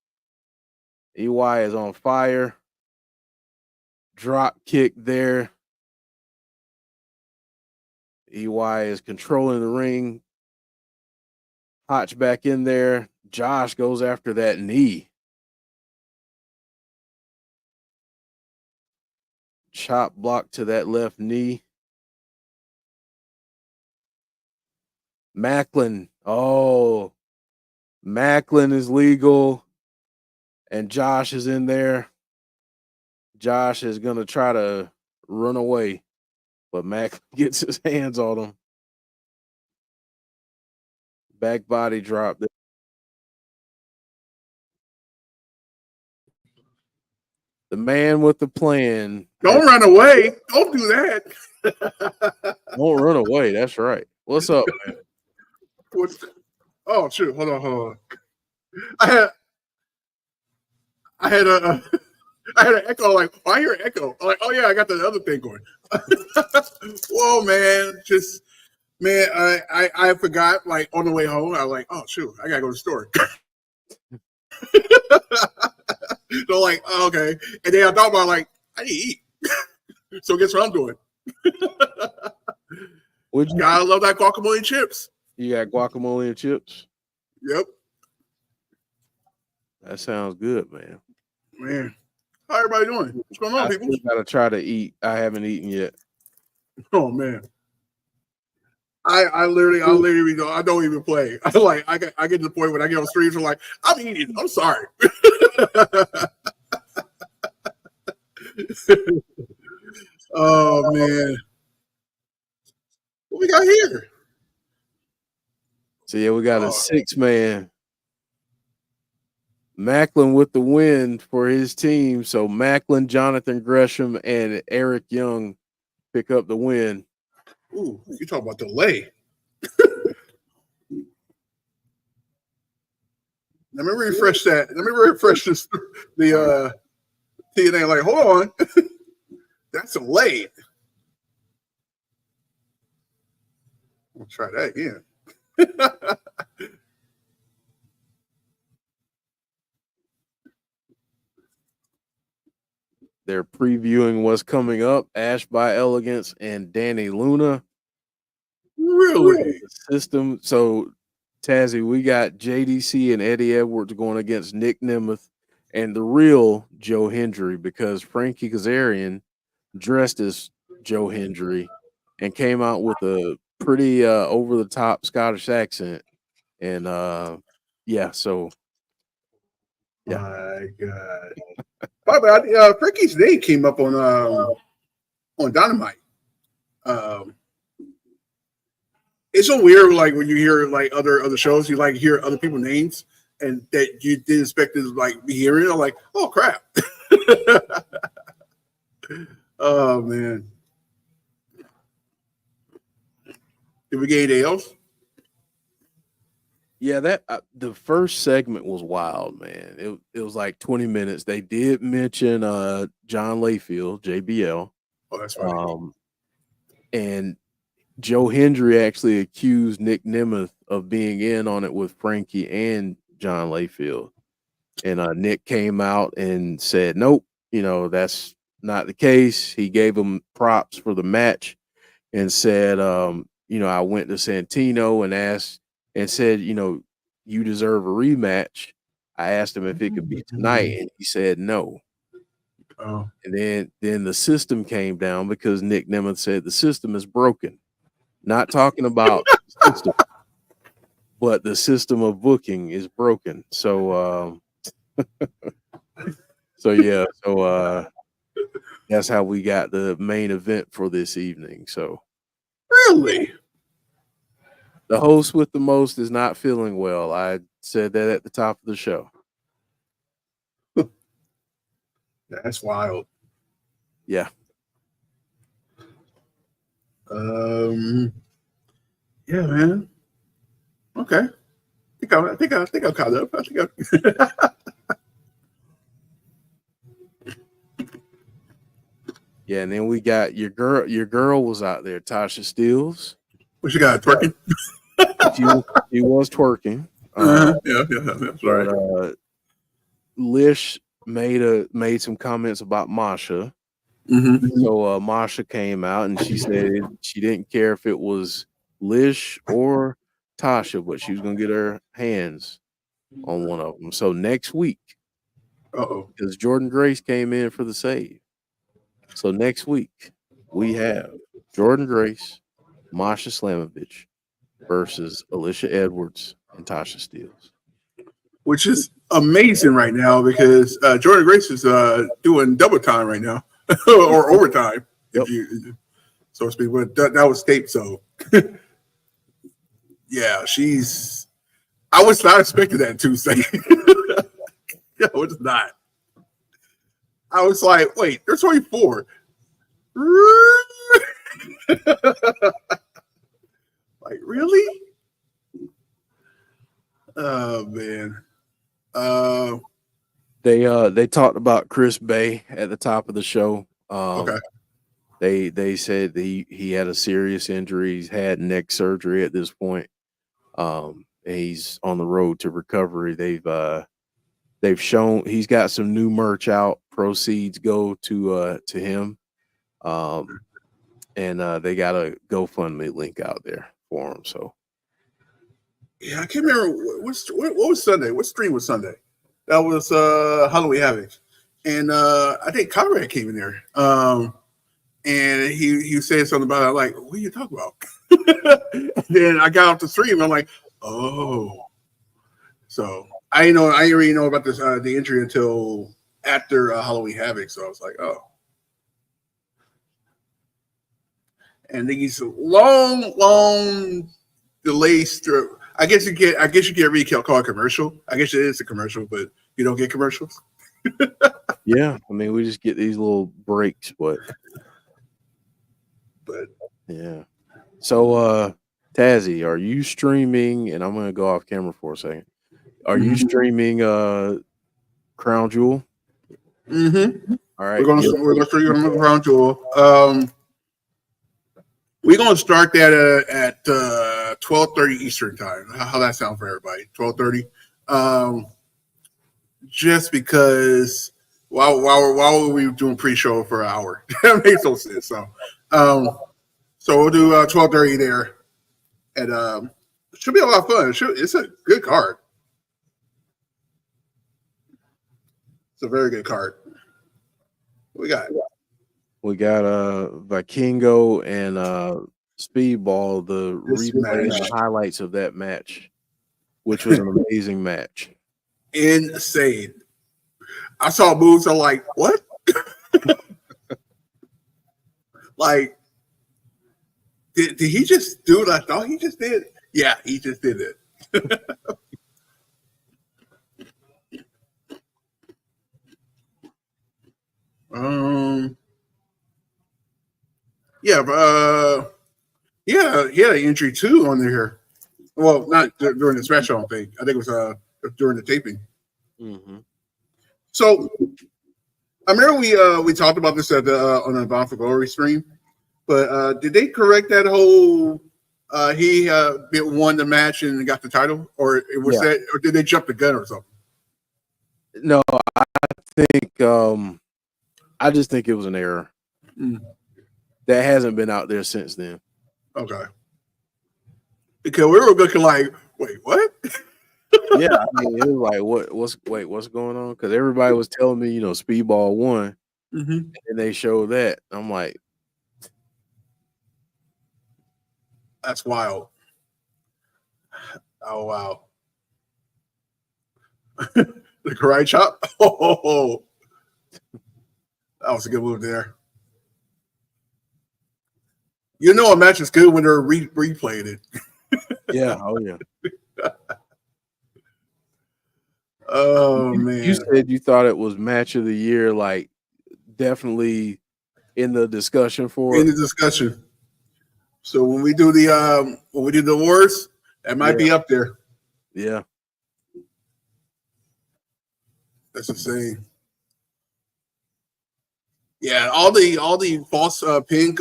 EY is on fire. Drop kick there. EY is controlling the ring. Hotch back in there. Josh goes after that knee. Chop block to that left knee. Maclin. Oh, Maclin is legal. And Josh is in there. Josh is going to try to run away, but Maclin gets his hands on him. Back body drop. The man with the plan. Don't run away. Don't do that. Don't run away. That's right. What's up, man? Oh, shoot. Hold on. I had an echo. Like, oh, I hear an echo. I'm like, oh yeah, I got the other thing going. Whoa, man! I forgot. Like on the way home, I was like, oh shoot, I gotta go to the store. So like, oh, okay, and then I thought about like, I need to eat. So guess what I'm doing? Gotta love that guacamole and chips. You got guacamole and chips? Yep. That sounds good, man. Man, how everybody doing? What's going on, people? I gotta try to eat. I haven't eaten yet. Oh man, I literally I don't even play. I get to the point when I get on streams, I'm like, I'm eating. I'm sorry. Oh man, what we got here? So yeah, we got a 6-man. Maclin with the win for his team. So Maclin, Jonathan Gresham, and Eric Young pick up the win. Ooh, you talk about delay. Let me refresh that. Let me refresh this. The TNA. Like, hold on, that's delayed. We'll try that again. They're previewing what's coming up. Ash by Elegance and Dani Luna. Really? System. So, Tazzy, we got JDC and Eddie Edwards going against Nick Nemeth and the real Joe Hendry, because Frankie Kazarian dressed as Joe Hendry and came out with a pretty over-the-top Scottish accent. And, so. Yeah. My God. But Frankie's name came up on Dynamite. It's so weird, like when you hear like other shows, you like hear other people's names and that you didn't expect to like be hearing. I'm like, oh crap. Oh man. Did we get anything else? Yeah, that the first segment was wild, man. It was like 20 minutes. They did mention John Layfield, JBL. Oh, that's right. And Joe Hendry actually accused Nick Nemeth of being in on it with Frankie and John Layfield. And Nick came out and said, nope, that's not the case. He gave him props for the match and said, I went to Santino and asked and said, you deserve a rematch. I asked him if it could be tonight, and he said no. Oh. And then the system came down because Nick Nemeth said the system is broken. Not talking about the system, but the system of booking is broken. So that's how we got the main event for this evening. So Really? the host with the most is not feeling well. I said that at the top of the show. That's wild. Yeah. Yeah, man. Okay. I think I'm caught up. Yeah, and then we got your girl. Your girl was out there, Tasha Steeles. What you got, twerking? She was twerking. Yeah, that's right. But Lish made some comments about Masha. Mm-hmm. So Masha came out and she said she didn't care if it was Lish or Tasha, but she was gonna get her hands on one of them. So next week, because Jordan Grace came in for the save. So next week we have Jordan Grace, Masha Slamovich versus Alicia Edwards and Tasha Steeles, which is amazing right now because Jordan Grace is doing double time right now or overtime, yep. if you so to speak. But that was taped, so yeah, she's. I was not expecting that Tuesday. I was not. I was like, wait, there's only 4. Like, really? Oh man. They talked about Chris Bay at the top of the show. Okay. They said he had a serious injury. He's had neck surgery at this point. And he's on the road to recovery. They've shown he's got some new merch out. Proceeds go to him. And they got a GoFundMe link out there for him. So yeah, I can't remember what was Sunday. What stream was Sunday? That was Halloween Havoc, and I think Conrad came in there. And he said something about it. I'm like, what are you talking about? Then I got off the stream. I'm like, oh. So I didn't really know about this the injury until after Halloween Havoc. So I was like, oh. And these long delays through. I guess you get really call it commercial. I guess it is a commercial, but you don't get commercials. yeah, I mean we just get these little breaks, but yeah. So Tazzy, are you streaming? And I'm gonna go off camera for a second. Are you streaming Crown Jewel? Mm-hmm. All right. We're gonna stream Crown Jewel. We're gonna start that at 12:30 Eastern time. How that sound for everybody? 12:30. Just because while we're doing pre-show for an hour, that makes no sense. So we'll do 12:30 there, and it should be a lot of fun. It's a good card. It's a very good card. What we got? We got Vikingo and Speedball, the replay and the highlights of that match, which was an amazing match. Insane. I saw moves. I'm like, what? Like, did he just do what I thought he just did? Yeah, he just did it. Yeah, he had an injury too on there. Well, not during the scratch on thing. I think it was during the taping. Mm-hmm. So I remember we talked about this at on the Bound for Glory stream, but did they correct that whole He won the match and got the title, or it was that, or did they jump the gun or something? No, I think I just think it was an error. That hasn't been out there since then. Okay. Because we were looking like, wait, what? Yeah, I mean, it was like, what's going on? Because everybody was telling me, Speedball won, and they showed that. I'm like, that's wild. Oh wow. The karate chop. Oh, that was a good move there. You know, a match is good when they're replaying it. yeah, oh yeah. Oh man! You said you thought it was match of the year, like definitely in the discussion for in the discussion. So when we do the awards, that might be up there. Yeah, that's insane. Yeah, all the false pin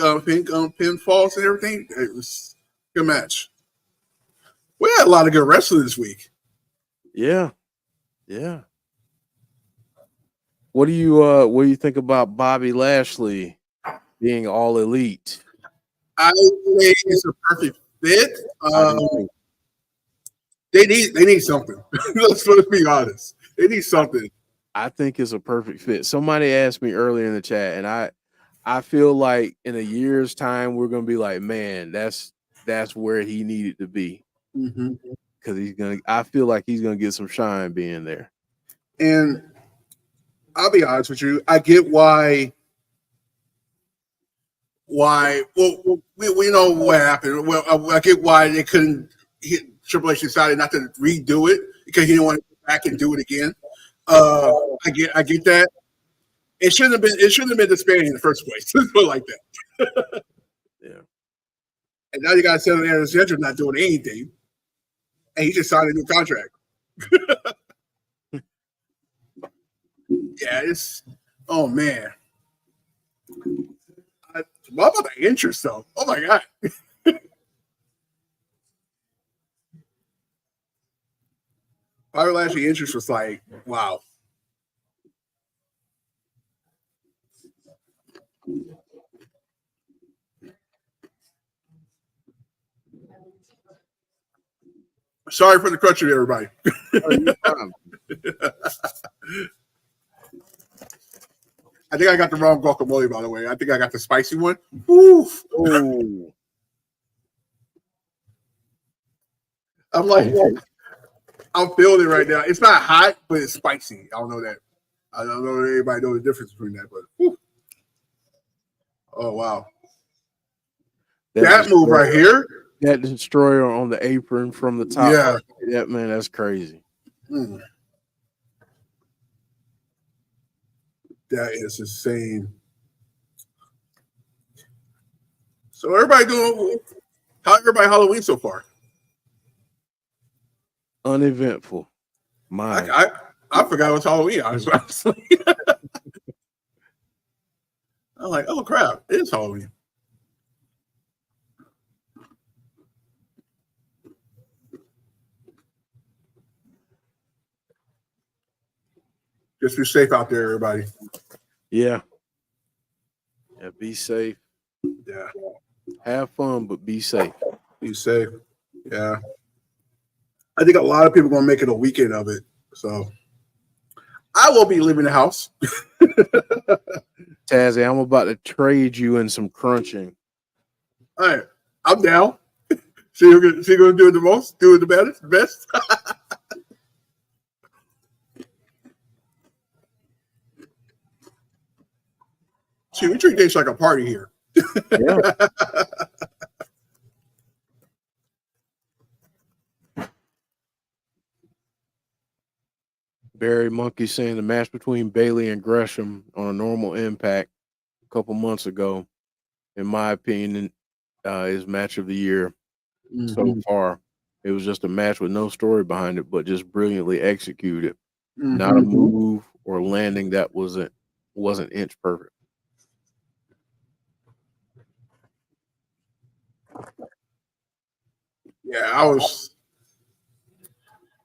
falls and everything. It was a good match. We had a lot of good wrestling this week. Yeah. What do you think about Bobby Lashley being all elite? I think it's a perfect fit. They need something. let's be honest. They need something. I think it's a perfect fit. Somebody asked me earlier in the chat, and I feel like in a year's time we're gonna be like, man, that's where he needed to be. Because I feel like he's gonna get some shine being there. And I'll be honest with you, I get why. Well, we know what happened. Well, I get why they couldn't. Triple H decided not to redo it because he didn't want to go back and do it again. I get that. It shouldn't have been disbanded in the first place. Let's put it like that. Yeah. And now you got Seth Alexander not doing anything, and he just signed a new contract. Yeah, oh man. What about the interest though? Oh my god. Bobby Lashley interest was like, wow. Sorry for the crutchery, everybody. I think I got the wrong guacamole, by the way. I think I got the spicy one. Oof. Oh. I'm like, I'm feeling it right now. It's not hot, but it's spicy. I don't know that. I don't know if anybody knows the difference between that, but whew. Oh wow. That move right here. That destroyer on the apron from the top. Yeah. Yeah, man, that's crazy. That is insane. So everybody how everybody Halloween so far? Uneventful. Mine. I forgot it was Halloween, honestly. I'm like, oh crap, it is Halloween. Just be safe out there, everybody. Yeah. Yeah, be safe. Yeah. Have fun, but be safe. Be safe. Yeah. I think a lot of people are going to make it a weekend of it. So I will be leaving the house. Tazzy, I'm about to trade you in some crunching. All right. I'm down. See who's going to do it the most? Do it the best? See, we treat this like a party here. Yeah. Barry Monkey saying the match between Bailey and Gresham on a normal Impact a couple months ago, in my opinion, is match of the year so far. It was just a match with no story behind it, but just brilliantly executed. Not a move or landing that wasn't inch perfect. Yeah,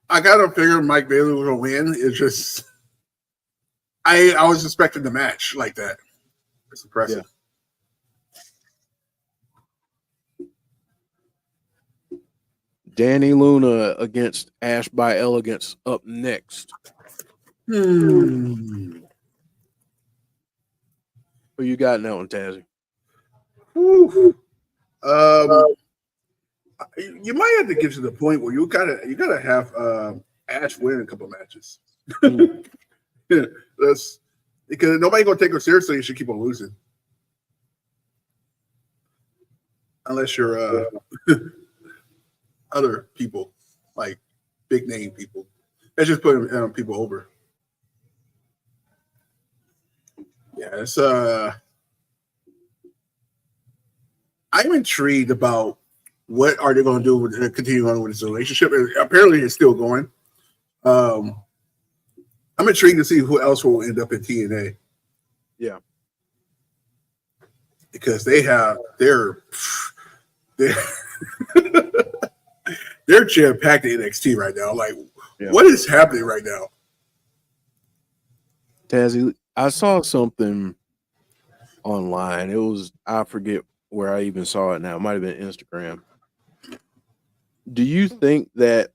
I gotta figure Mike Bailey was gonna win. It's just I was expecting the match like that. It's impressive. Dani Luna against Ash by Elegance up next. Hmm. Who you got now, Tazzy? You might have to get to the point where you gotta have Ash win a couple matches. That's because nobody gonna take her seriously. You should keep on losing, unless you're other people like big name people. Let's just put people over. Yeah, it's I'm intrigued about what are they going to do with continue on with this relationship. Apparently, it's still going. I'm intrigued to see who else will end up in TNA. Yeah, because they're they're jam packed in NXT right now. Like, what is happening right now? Tazzy, I saw something online. It was, I forget where I even saw it now. It might have been Instagram. Do you think that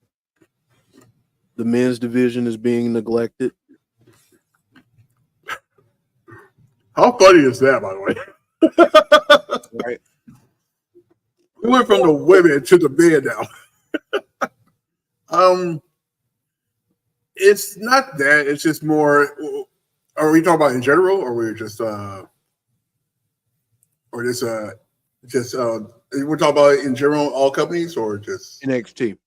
the men's division is being neglected? How funny is that, by the way? Right. We went from the women to the men now. It's not that. It's just more. Are we talking about in general, or we're just, or this, just we're talking about in general, all companies, or just NXT?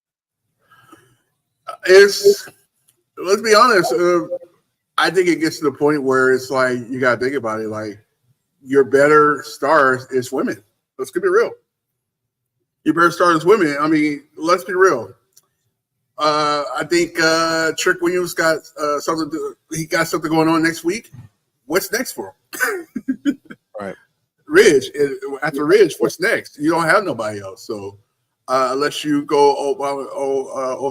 It's, let's be honest. I think it gets to the point where it's like you gotta think about it. Like, your better stars is women. Let's keep it real. Your better stars is women. I mean, let's be real. I think Trick Williams got something. He got something going on next week. What's next for him? Right. Ridge. After Ridge, what's next? You don't have nobody else. So unless you go,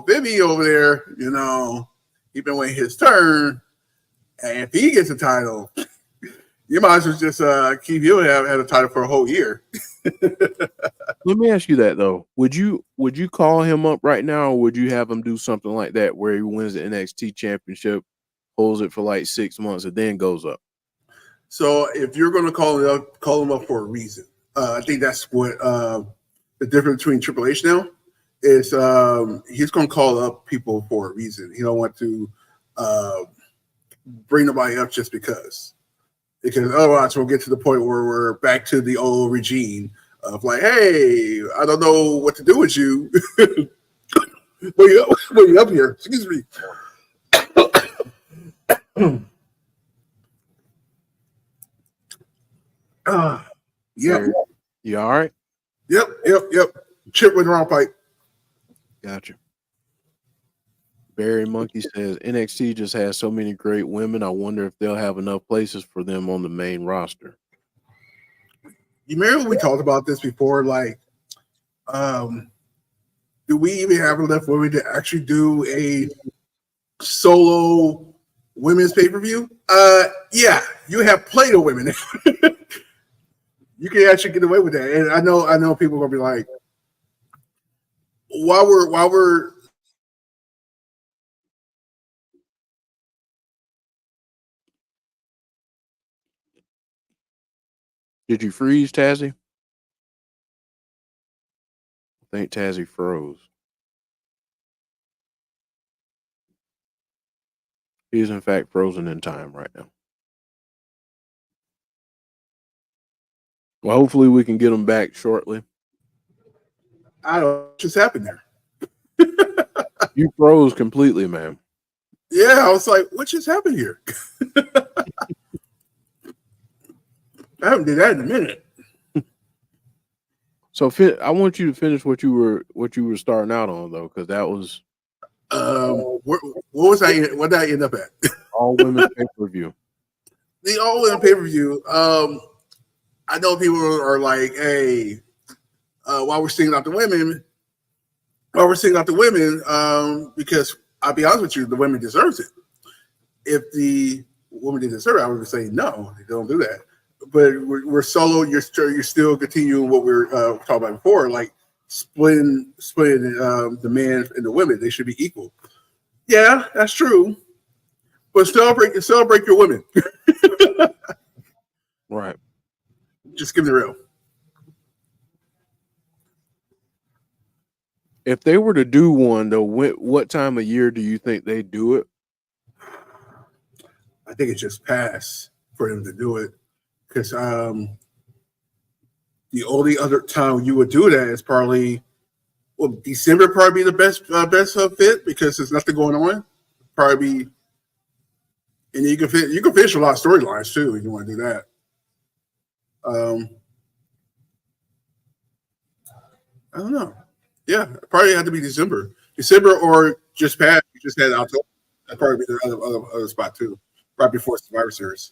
Vivi over there, you know, he's been waiting his turn. And if he gets a title, you might as well just keep him have a title for a whole year. Let me ask you that though. Would you call him up right now, or would you have him do something like that where he wins the NXT championship, holds it for like 6 months, and then goes up? So if you're going to call him up for a reason. I think that's what the difference between Triple H now is. He's going to call up people for a reason. He don't want to bring nobody up just because otherwise we'll get to the point where we're back to the old regime of like, hey, I don't know what to do with you. What you up here? Excuse me. Yeah. You all right? Yep. Chip with the wrong pipe. Gotcha. Barry Monkey says NXT just has so many great women. I wonder if they'll have enough places for them on the main roster. You remember we talked about this before? Like, do we even have enough women to actually do a solo women's pay-per-view? Yeah, you have plenty of women. You can actually get away with that. And I know people are gonna be like, while we're Did you freeze, Tazzy? I think Tazzy froze. He is in fact frozen in time right now. Well, hopefully we can get him back shortly. I don't know what just happened there. You froze completely, man. Yeah, I was like, what just happened here? I haven't did that in a minute. So I want you to finish what you were starting out on though, because that was what was what did I end up at? all women's pay-per-view. The all women pay-per-view. I know people are like, hey, while we're singing out the women, while we're singling out the women, because I'll be honest with you, the women deserves it. If the women didn't deserve it, I would say no, they don't do that. But we're solo. You're still continuing what we were talking about before, like splitting the men and the women. They should be equal. Yeah, that's true. But celebrate your women. Right. Just give me the real. If they were to do one, though, what time of year do you think they do it? I think it just passed for them to do it, because the only other time you would do that is probably, well, December probably be the best fit because there's nothing going on. Probably be, and you can finish a lot of storylines too if you want to do that. I don't know. Yeah, probably had to be December or just past. You just had October. That'd probably be the other spot too, right before Survivor Series.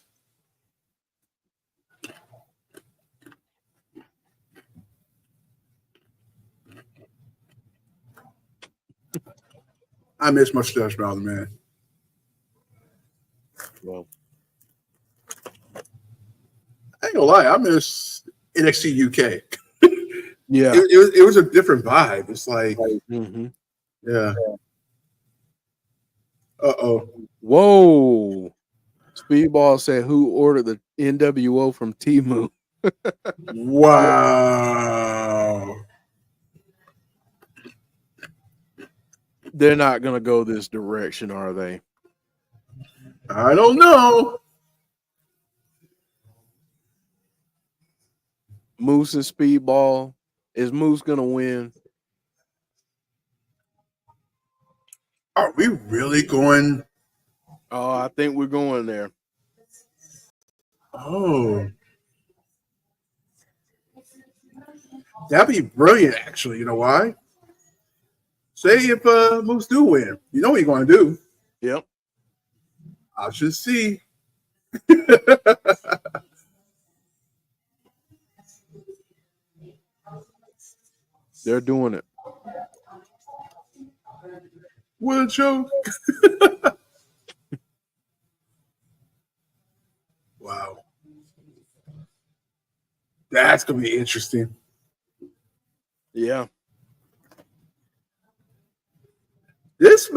I miss Mustache Mountain, man. Well, I ain't gonna lie, I miss NXT UK. yeah. It was a different vibe. It's like, yeah. Uh-oh. Whoa. Speedball said, who ordered the NWO from Temu? Wow. They're not going to go this direction, are they? I don't know. Moose and Speedball. Is Moose going to win? Are we really going? Oh, I think we're going there. Oh. That'd be brilliant, actually. You know why? Say if Moose do win. You know what you're going to do. Yep. I should see. They're doing it. What a joke. Wow. That's going to be interesting. Yeah. This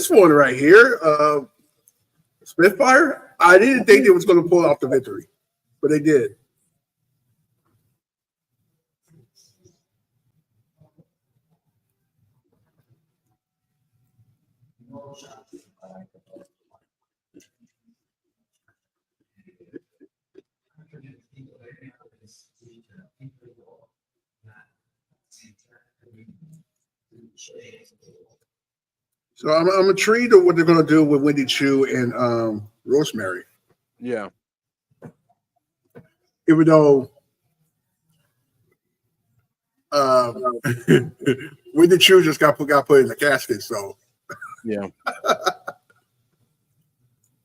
one right here, Spitfire, I didn't think they was going to pull off the victory, but they did. So I'm intrigued of what they're going to do with Wendy Chu and Rosemary. Yeah. Even though Wendy Chu just got put in the casket, so yeah.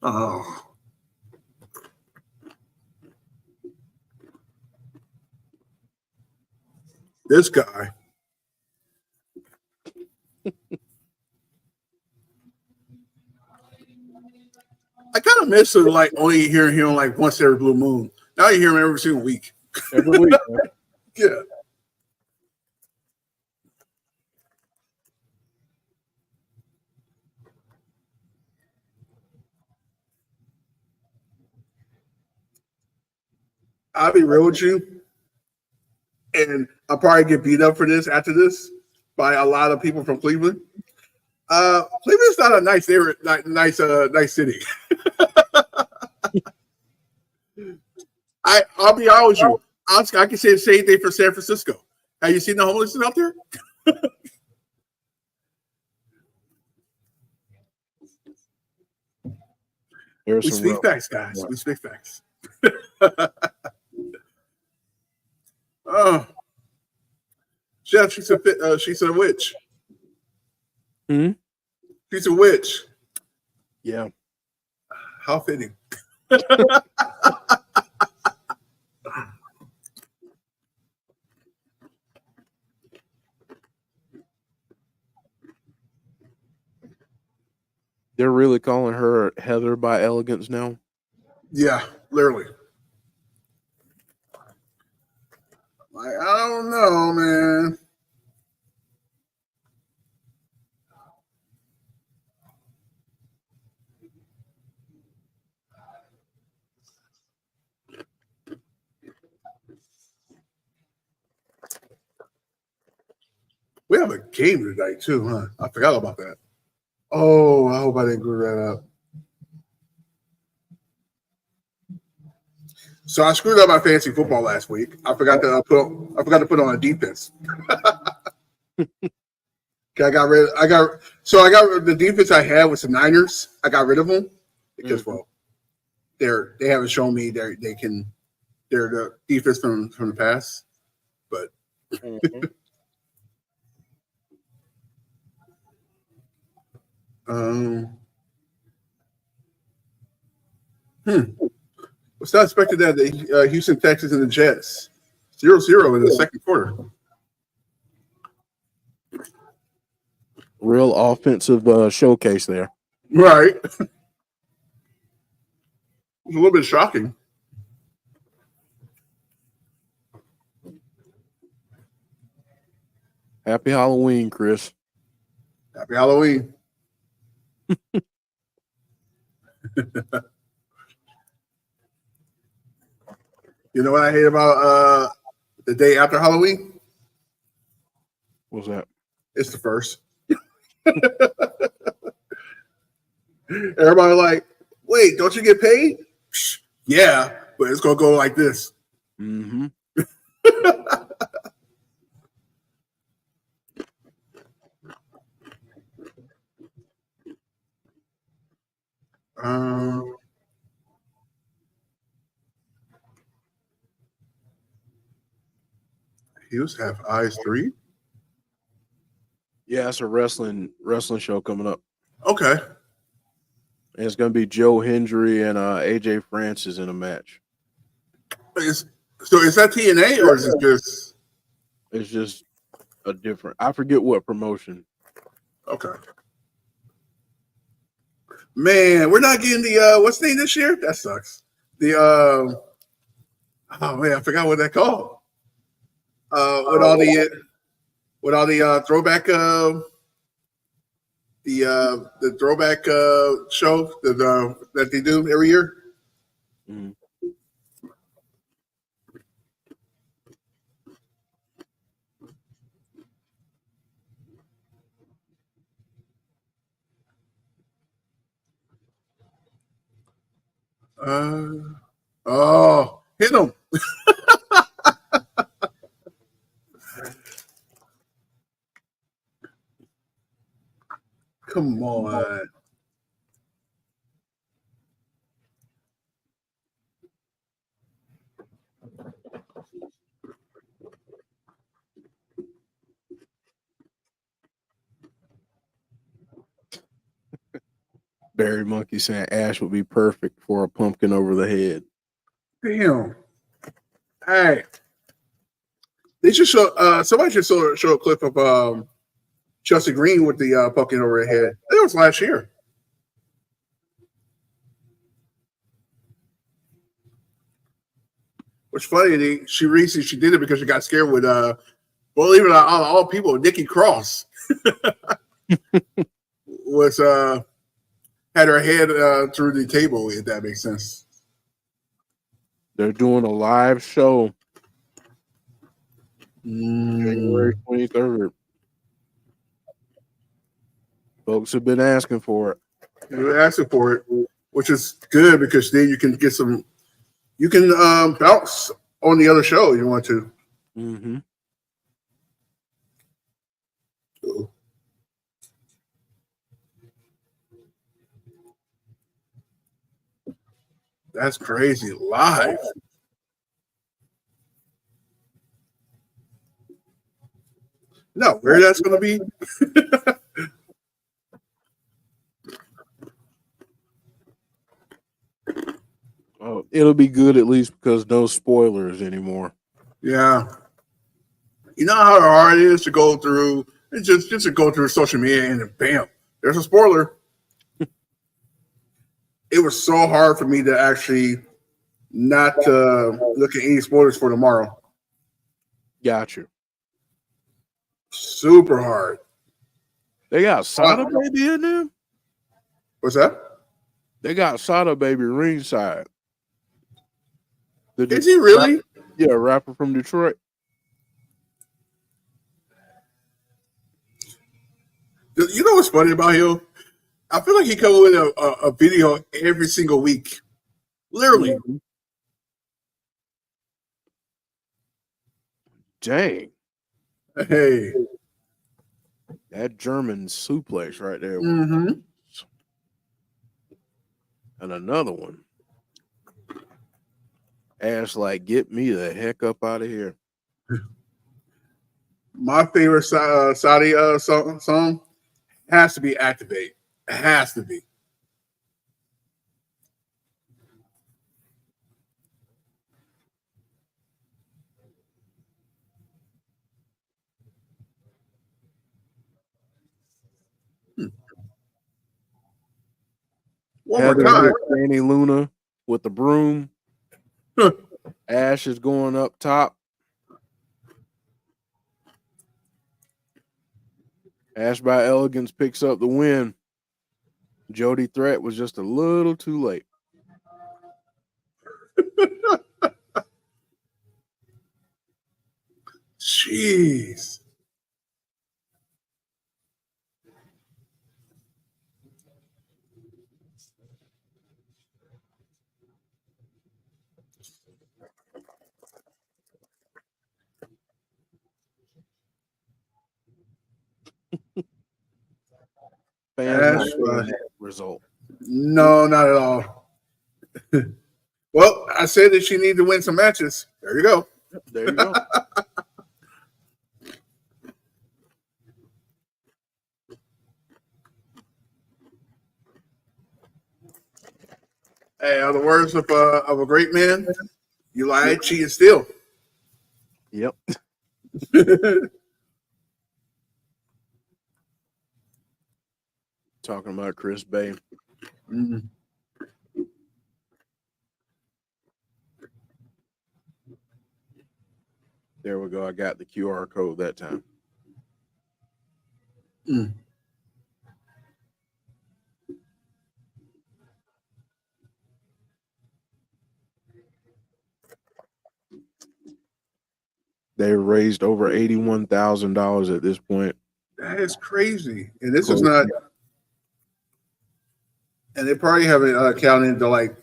Oh. This guy. I kind of miss it, like only hearing him like once every blue moon. Now you hear him every single week. Every week. Yeah. I'll be real with you, and I'll probably get beat up for this after this by a lot of people from Cleveland. Cleveland's not a nice area, nice city. I'll be honest with you. I can say the same thing for San Francisco. Have you seen the homelessness out there? We speak facts, guys. We speak facts. Oh, Jeff, she's a witch. She's a witch. Yeah. How fitting. They're really calling her Heather by Elegance now. Yeah, literally. Like, I don't know, man. We have a game tonight too, huh? I forgot about that. Oh, I hope I didn't screw that up. So I screwed up my fantasy football last week. I forgot to put on a defense. I got the defense I had was the Niners. I got rid of them because well, they haven't shown me they're the defense from the past. But was not expected that the Houston Texans and the Jets 0-0 in the second quarter. Real offensive showcase there. Right. It was a little bit shocking. Happy Halloween, Chris. Happy Halloween. You know what I hate about the day after Halloween? What's that? It's the first. Everybody like, wait, don't you get paid? Yeah, but it's gonna go like this. Mm-hmm. Hughes have eyes 3. Yeah, it's a wrestling show coming up. Okay. And it's gonna be Joe Hendry and AJ Francis in a match. Is that TNA or is it just? It's just a different. I forget what promotion. Okay. Man, we're not getting the what's the name this year? That sucks. The oh man, I forgot what that called. With all the throwback the throwback show that they do every year. Mm. Hit him. Come on. Barry Monkey saying Ash would be perfect for a pumpkin over the head. Damn. Hey. They should show somebody should show a clip of Chelsea Green with the pumpkin over her head. That was last year. What's funny, she did it because she got scared with believe it or not, all people, Nikki Cross was had her head through the table, if that makes sense. They're doing a live show January 23rd. Folks have been asking for it. They're asking for it, which is good because then you can get some. You can bounce on the other show if you want to. Mm-hmm. That's crazy. Live. No, where that's going to be. Oh, it'll be good at least because no spoilers anymore. Yeah. You know how hard it is to go through, just to go through social media and then bam, there's a spoiler. it was so hard for me to actually not look at any spoilers for tomorrow. Got you. Super hard. They got Sada Baby in there? What's that? They got Sada Baby ringside. Is he really? Yeah, a rapper from Detroit. You know what's funny about him? I feel like he comes with a video every single week. Literally. Mm-hmm. Dang. Hey. That German suplex right there. Mm-hmm. And another one. Ash like, get me the heck up out of here. My favorite Saudi song has to be Activate. It has to be. One more time. Danny Luna with the broom. Ash is going up top. Ash by Elegance picks up the win. Jody Threat was just a little too late. Jeez. Fans not that result. No, not at all. Well, I said that she needed to win some matches. There you go. There you go. Hey, are the words of a great man? You lied, cheat, and steal. Yep. Talking about Chris Bay. Mm-hmm. There we go. I got the QR code that time. Mm. They raised over $81,000 at this point. That is crazy. And this is not. And they probably haven't counted into like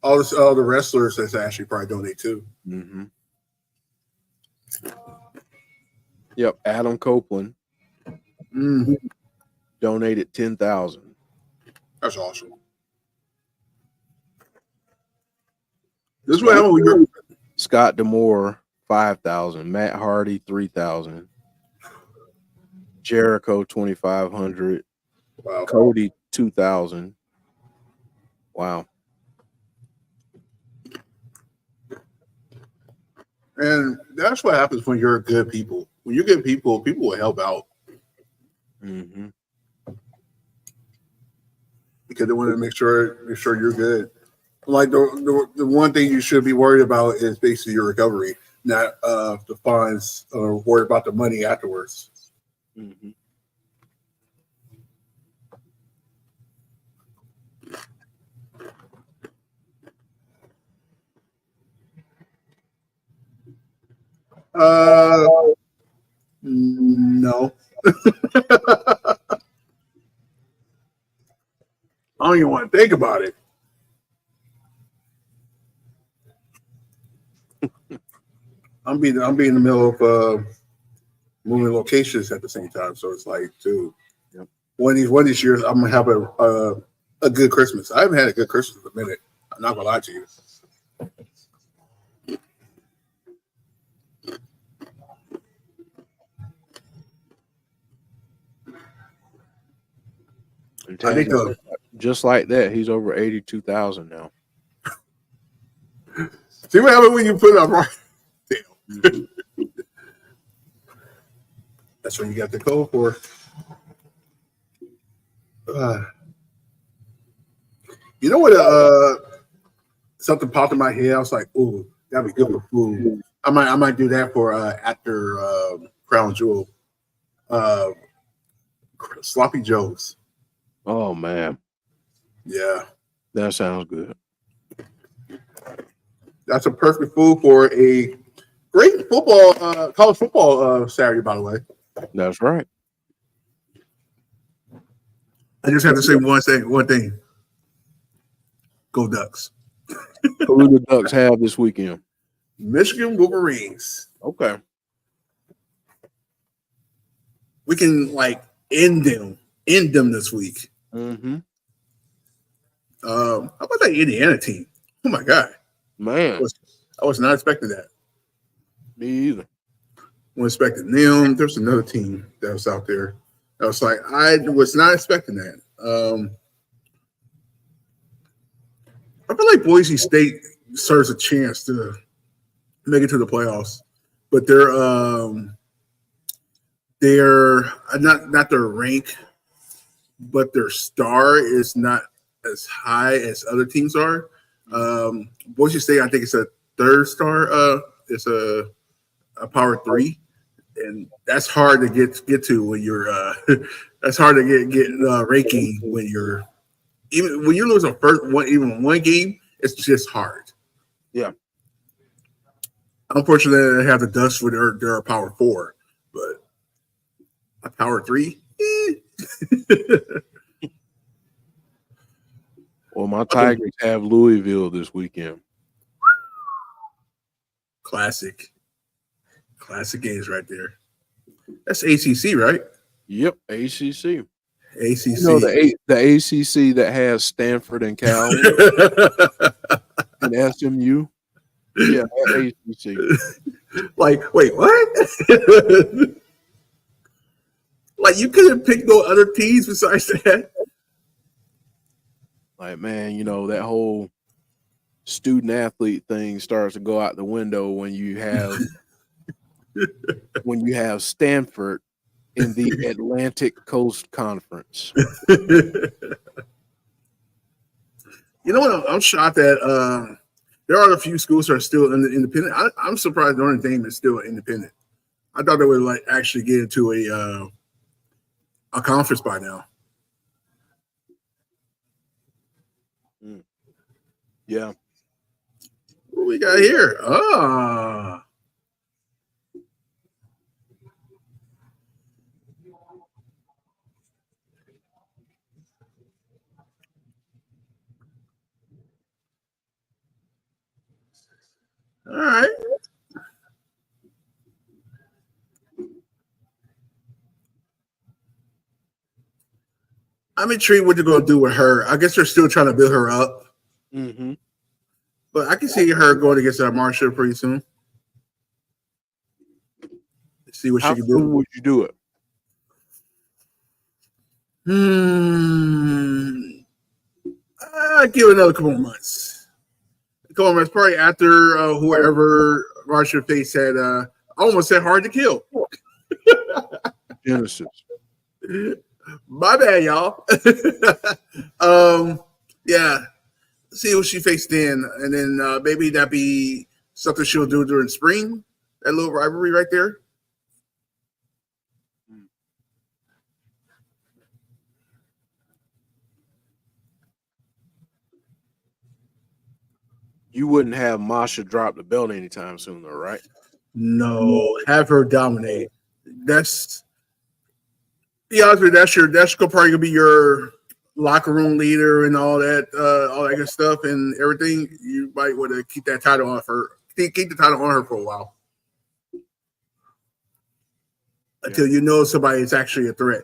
all the wrestlers that's actually probably donate too. Mm-hmm. Yep, Adam Copeland donated $10,000. That's awesome. This is what happened when you're Scott Demore $5,000, Matt Hardy $3,000, Jericho $2,500, wow. Cody $2,000. Wow. And that's what happens when you're good people. When you're good people, people will help out. Mm-hmm. Because they want to make sure you're good. Like the one thing you should be worried about is basically your recovery, not the funds or worry about the money afterwards. Mm-hmm. No. I don't even want to think about it. I'm being in the middle of moving locations at the same time, so it's like, dude, yep. one of these years I'm gonna have a good Christmas. I haven't had a good Christmas in a minute. I'm not gonna lie to you. I think just like that, he's over 82,000 now. See what happened when you put it up right? Damn. Mm-hmm. That's what you got the code for. You know what? Something popped in my head. I was like, "Ooh, that'd be good for food." I might do that for after Crown Jewel. Uh, Sloppy Joes. Oh man, Yeah, that sounds good. that's a perfect food for a great football, college football Saturday. By the way, That's right. I just have to say one thing. One thing. Go Ducks. Who do the Ducks have this weekend? Michigan Wolverines. Okay. We can like end them this week. Mm-hmm. How about that Indiana team? Oh my god, Man, I was not expecting that. me either. Wasn't expecting them. There's another team that was out there. I was like, I was not expecting that. I feel like Boise State serves a chance to make it to the playoffs, but they're not their rank, but their star is not as high as other teams are. Boise State, I think it's a third star. It's a power three, and that's hard to get to when you're. That's hard to get ranking when you're even when you lose a first one even one game. It's just hard. Yeah. Unfortunately, they have the dust for their power four, but a power three. Well, my Tigers have Louisville this weekend. Classic games right there. That's ACC, right? Yep, ACC. ACC. You know the ACC that has Stanford and Cal and SMU. Yeah, ACC. Like, wait, what? Like, you couldn't pick no other teams besides that? Like, man, you know, that whole student athlete thing starts to go out the window when you have Stanford in the Atlantic Coast Conference. You know what? I'm shocked that there are a few schools that are still independent. I'm surprised Notre Dame is still independent. I thought they would like actually get into a conference by now. Yeah. What we got here? Ah. All right. I'm intrigued what they're going to do with her. I guess they're still trying to build her up. Mm-hmm. But I can see her going against Marsha pretty soon. See what How she can soon do. would you do it? Give it another couple of months. A couple of months, probably after whoever Marsha face had. I almost said hard to kill. Genesis. My bad, y'all. Yeah. See what she faced then, and then maybe that be something she'll do during spring. That little rivalry right there. You wouldn't have Masha drop the belt anytime soon, though, right? No, have her dominate. That's be honest with you, that's probably gonna be your locker room leader and all that good stuff and everything. You might want to keep that title on her. Keep the title on her for a while until you know somebody is actually a threat.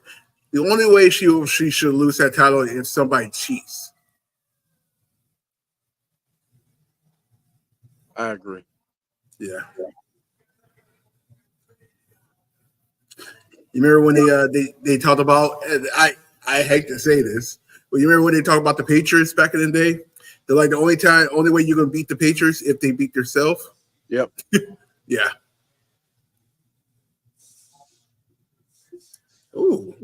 The only way she should lose that title is if somebody cheats. I agree. Yeah. You remember when they talked about? I hate to say this, but you remember when they talked about the Patriots back in the day? They're like the only way you're gonna beat the Patriots if they beat themselves. Yep. Yeah. Ooh.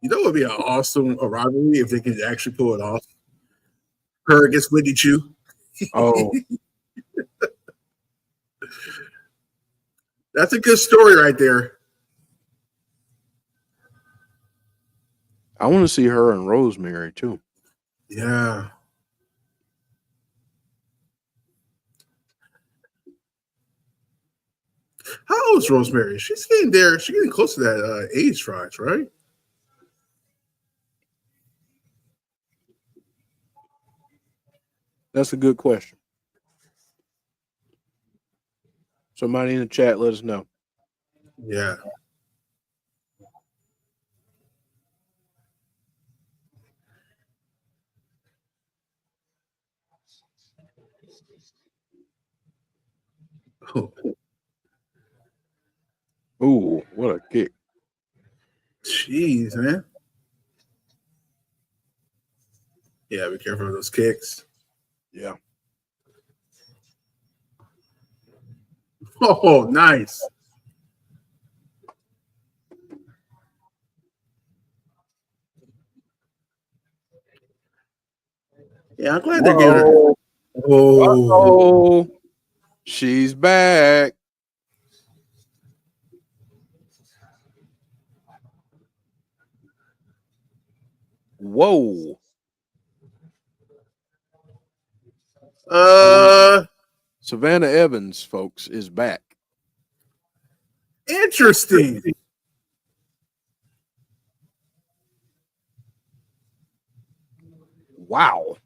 You know, it would be an awesome rivalry if they could actually pull it off. Her against Wendy Chu. Oh, That's a good story right there. I want to see her and Rosemary too. Yeah. How old is Rosemary? She's getting there. She's getting close to that age rise, right? That's a good question. Somebody in the chat, let us know. Yeah. Oh, Ooh, what a kick! jeez, man. Yeah, be careful of those kicks. Yeah. Oh, nice. Yeah, I'm glad they're giving her. Whoa. Oh, Oh, she's back. Whoa. Savannah Evans, folks, is back. Interesting. Wow.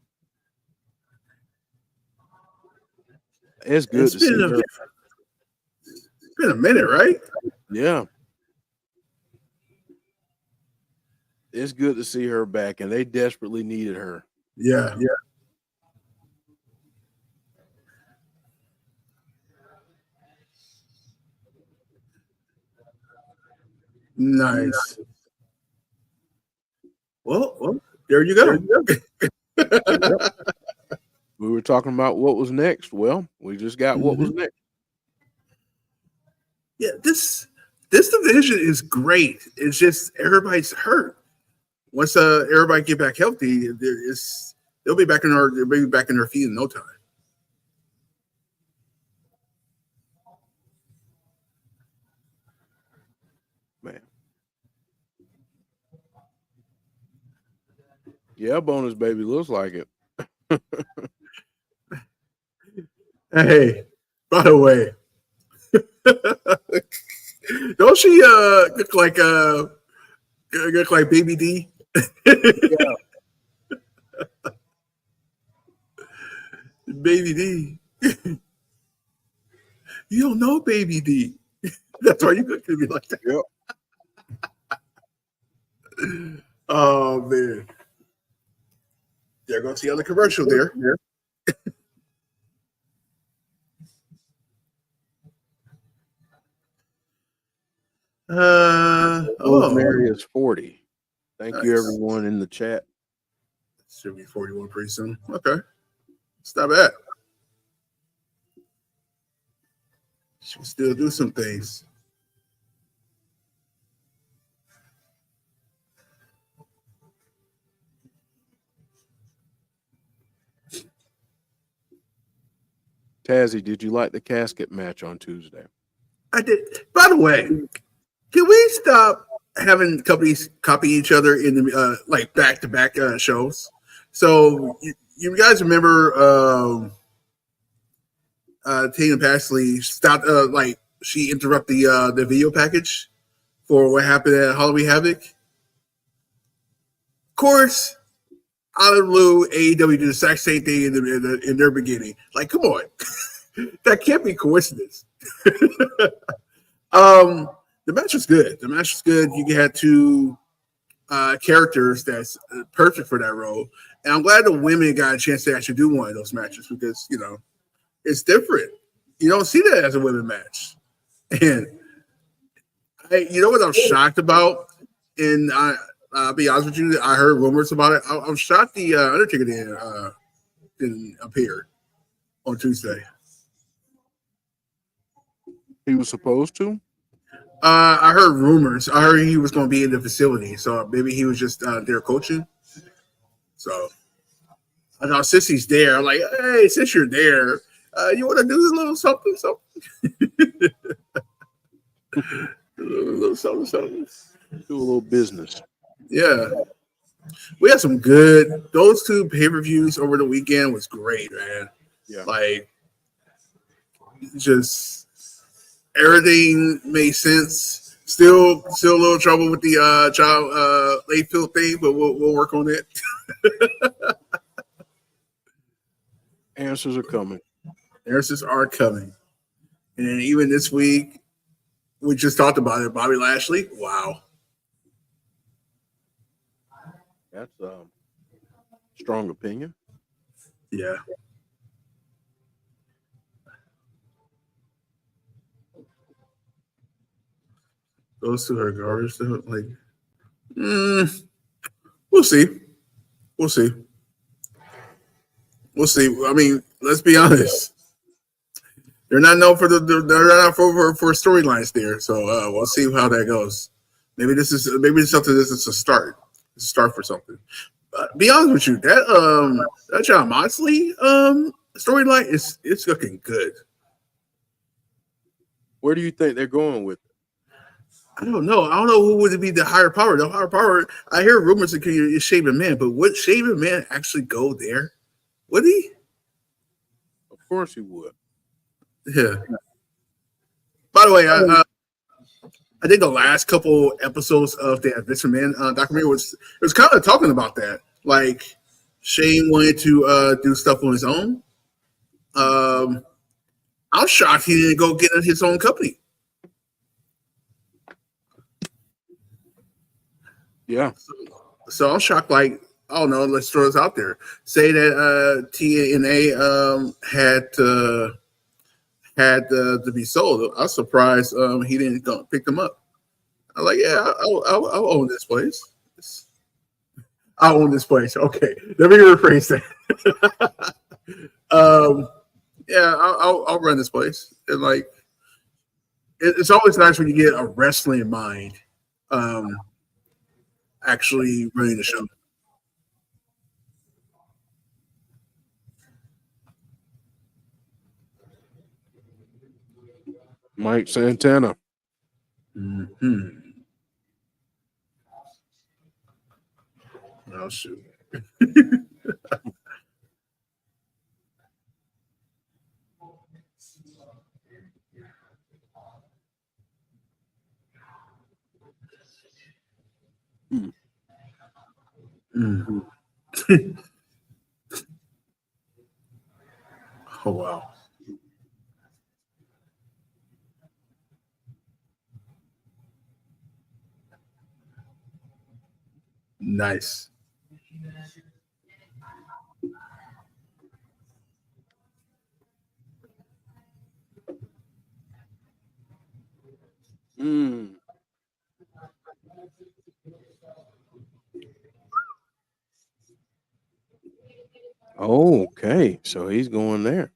It's good It's to see her. been a minute, right? Yeah. It's good to see her back, and they desperately needed her. Yeah. Nice. Well, there you go. Yep. We were talking about what was next. Well, we just got what was next. Yeah, this division is great. It's just everybody's hurt. Once everybody get back healthy, they'll be back in their feet in no time. Man. Yeah, bonus baby looks like it. Hey, by the way, don't she look like Baby D? Yeah. Baby D. You don't know Baby D. That's why you look at me like that. Yep. Oh man. There goes the other commercial there. Rosemary is 40. Thank you, Nice. everyone in the chat. Should be 41 pretty soon. Okay. Stop that. She can still do some things. Tazzy, did you like the casket match on Tuesday? I did. By the way, can we stop having companies copy each other in the like back-to-back shows? So you guys remember Tina Pasley stopped like she interrupted the video package for what happened at Halloween Havoc? Of course, out of the blue, AEW did the exact same thing in their beginning. Like, come on. That can't be coincidence. The match was good. The match was good. You had two characters that's perfect for that role, and I'm glad the women got a chance to actually do one of those matches because it's different. You don't see that as a women match, and you know what I'm shocked about, and I'll be honest with you, I heard rumors about it. I'm shocked the Undertaker didn't appear on Tuesday. He was supposed to? I heard rumors. I heard he was going to be in the facility, so maybe he was just there coaching. So I know since he's there, I'm like, hey, since you're there, you want to do a little something, a little something, something. Do a little business. Yeah, we had some good. Those two pay-per-views over the weekend was great, man. Yeah. Like, just everything made sense. Still a little trouble with the child Layfield thing, but we'll work on it. Answers are coming. Answers are coming. And then even this week, we just talked about it. Bobby Lashley. Wow. That's strong opinion. Yeah. Those two are garbage. Like, we'll see. We'll see. We'll see. I mean, let's be honest. They're not known for they're not for storylines there. So we'll see how that goes. Maybe it's something. This is a start. It's a start for something. Be honest with you, that John Moxley storyline it's looking good. Where do you think they're going with it? I don't know. I don't know who would be the higher power. The higher power. I hear rumors that it's Shaven Man, but would Shaven Man actually go there? Would he? Of course he would. Yeah. By the way, I think the last couple episodes of the Adventure Man documentary was kind of talking about that. Like Shane wanted to do stuff on his own. I'm shocked he didn't go get his own company. Yeah. So I'm shocked. Like, I don't know. Let's throw this out there. Say that TNA had to be sold. I was surprised he didn't go pick them up. I'm like, yeah, I'll own this place. I own this place. Okay, let me rephrase that. Yeah, I'll run this place. And like, it's always nice when you get a wrestling mind actually running the show. Mike Santana. Mm-hmm. Oh shoot. Mm-hmm. Oh wow. Nice. Mm. Oh, okay. So he's going there.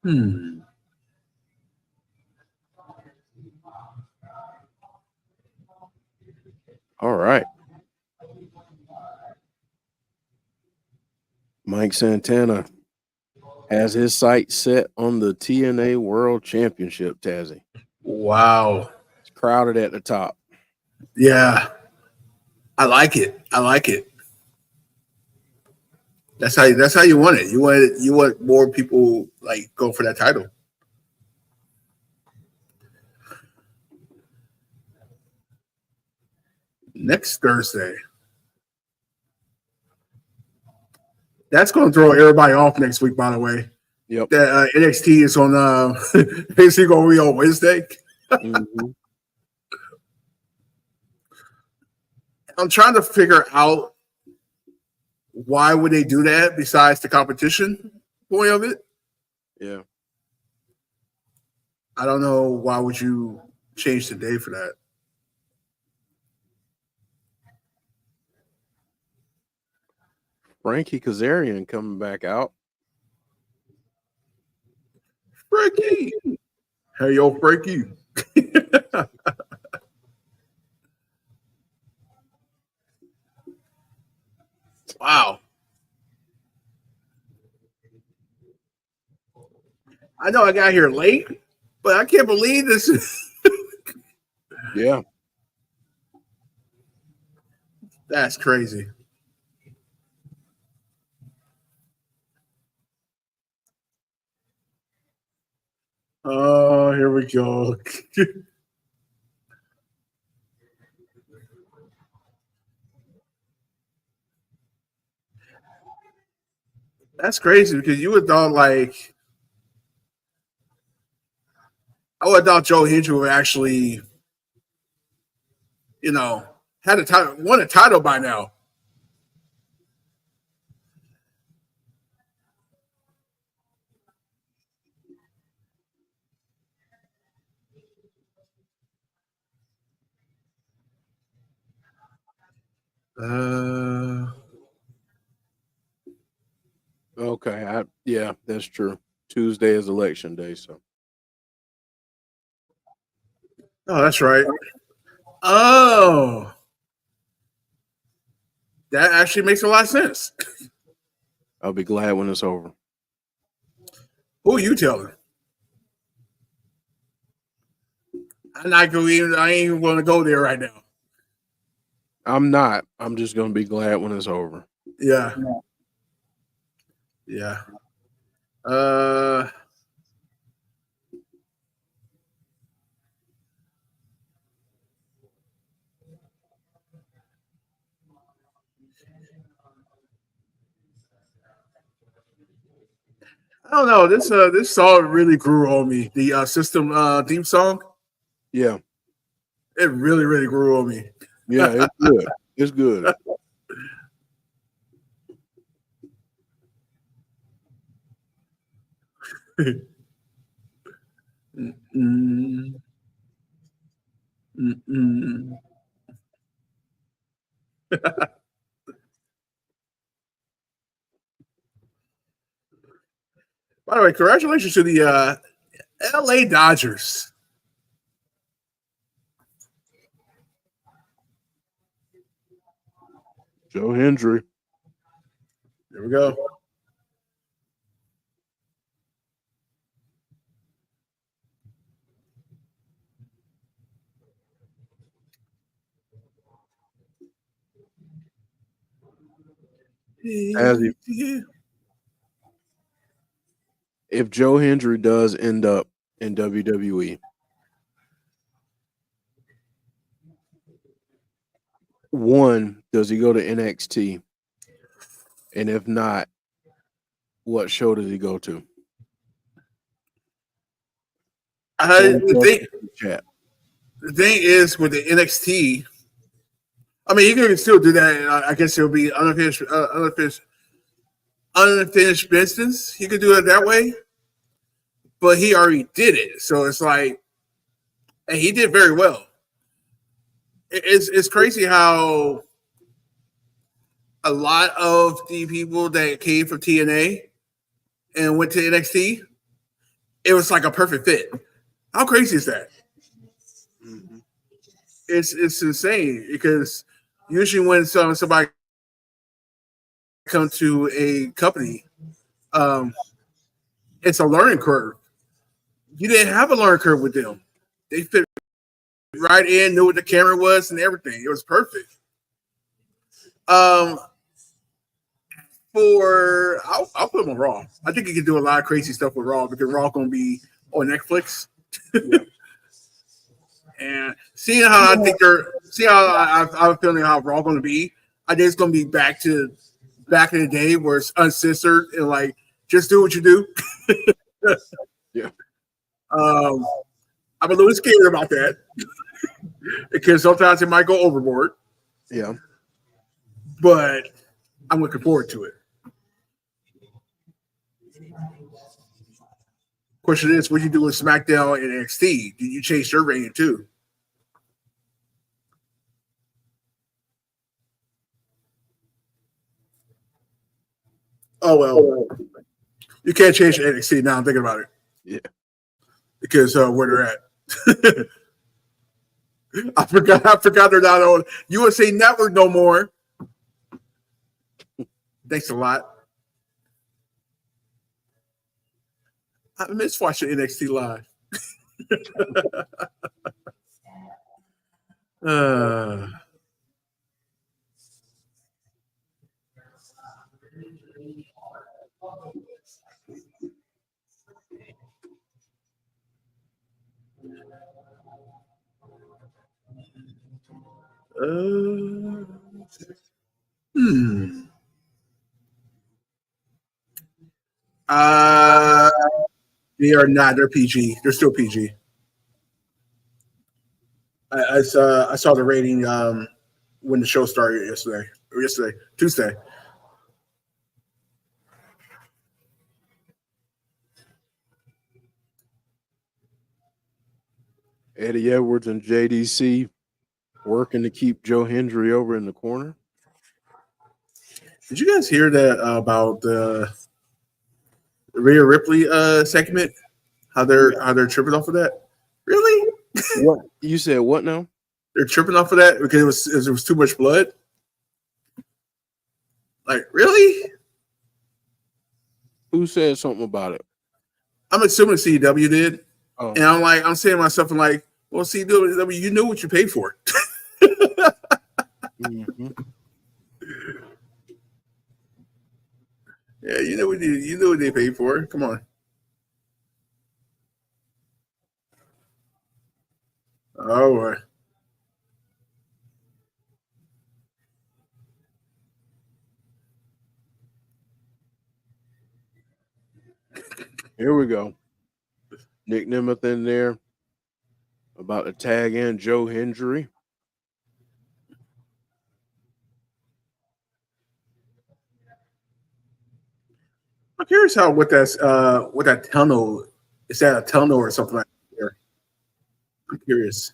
Hmm. All right. Mike Santana has his sights set on the TNA World Championship, Tazzy. Wow. It's crowded at the top. Yeah. I like it. I like it. That's how you want it. You want more people like go for that title. Next Thursday. That's going to throw everybody off next week. By the way, Yep. that NXT is on. Basically going to be on Wednesday. Mm-hmm. I'm trying to figure out why would they do that besides the competition point of it. Yeah. I don't know why would you change the day for that. Frankie Kazarian coming back out. Frankie. Hey, yo, Frankie. Wow. I know I got here late, but I can't believe this is. Yeah. That's crazy. Oh, here we go. That's crazy because you would thought like I would have thought Joe Hendry would actually, had a title, won a title by now. Okay. Yeah, that's true. Tuesday is election day, so Oh, that's right. Oh, that actually makes a lot of sense. I'll be glad when it's over. Who are you telling? I'm not going. I ain't even going to go there right now. I'm not. I'm just gonna be glad when it's over. Yeah, yeah. Uh, I don't know. This song really grew on me. The system theme song. Yeah. It really, really grew on me. Yeah, it's good. It's good. Mm-mm. Mm-mm. By the way, congratulations to the LA Dodgers. Joe Hendry. There we go. As if Joe Hendry does end up in WWE, one, does he go to NXT? And if not, what show does he go to? The thing is with the NXT, I mean, you can still do that. I guess it'll be unfinished business. You could do it that way, but he already did it, so it's like, and he did very well. It's crazy how a lot of the people that came from TNA and went to NXT, it was like a perfect fit. How crazy is that? Mm-hmm. It's insane because usually when somebody comes to a company, um, it's a learning curve. You didn't have a learning curve with them. They fit right in, knew what the camera was and everything. It was perfect. Um, I'll put him on Raw. I think he can do a lot of crazy stuff with Raw because Raw gonna be on Netflix. Yeah. And seeing how I'm feeling how Raw gonna be, I think it's gonna be back in the day where it's uncensored and like just do what you do. Yeah. I'm a little scared about that because sometimes it might go overboard, Yeah. but I'm looking forward to it. Question is, what you do with SmackDown and NXT? Do you change their rating too? Oh well, you can't change NXT now. I'm thinking about it. Yeah. because where they're at. I forgot they're not on USA Network no more. Thanks a lot. I miss watching NXT live. They are not. They're PG. They're still PG. I saw the rating when the show started Tuesday. Eddie Edwards and JDC working to keep Joe Hendry over in the corner. Did you guys hear that about the Rhea Ripley segment? How they're tripping off of that? Really? What you said? What now? They're tripping off of that because it was too much blood. Like, really? Who said something about it? I'm assuming CW did. Oh. And I'm saying to myself, I'm like, well, CW, you know what you paid for. Mm-hmm. Yeah, you know what they paid for. Come on. Oh boy. Here we go. Nick Nemeth in there about to tag in Joe Hendry. I'm curious what that tunnel is. That a tunnel or something like that? I'm curious.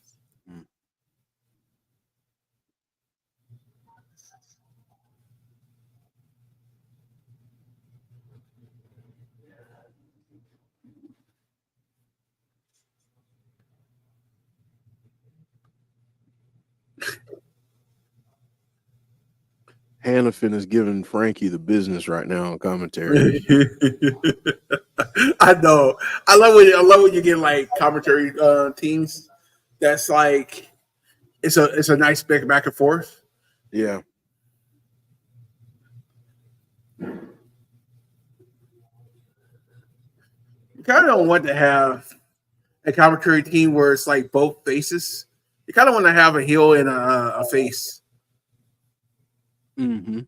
Hannafin is giving Frankie the business right now on commentary. I know. I love when you get like commentary teams. That's like it's a nice back and forth. Yeah. You kind of don't want to have a commentary team where it's like both faces. You kind of want to have a heel and a face. Mm-hmm.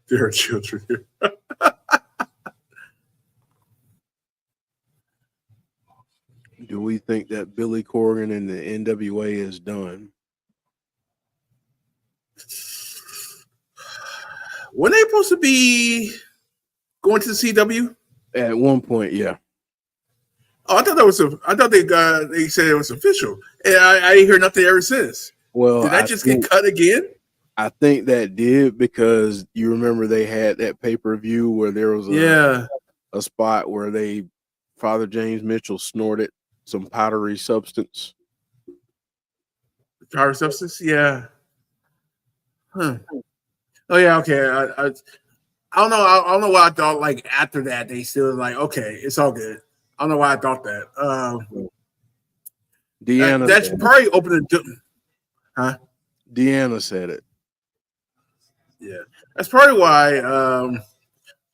There are children here. Do we think that Billy Corgan and the NWA is done? When they supposed to be going to the CW? At one point, yeah. Oh, I thought they said it was official, and I didn't hear nothing ever since. Well, did that just get cut again? I think that did because you remember they had that pay-per-view where there was a spot where Father James Mitchell snorted some powdery substance. Powdery substance, yeah. Huh. Oh yeah, okay. I don't know. I don't know why I thought like after that they still like okay, it's all good. I don't know why I thought that. Deanna, that's probably opening. Huh? Deanna said it. Yeah, that's probably why.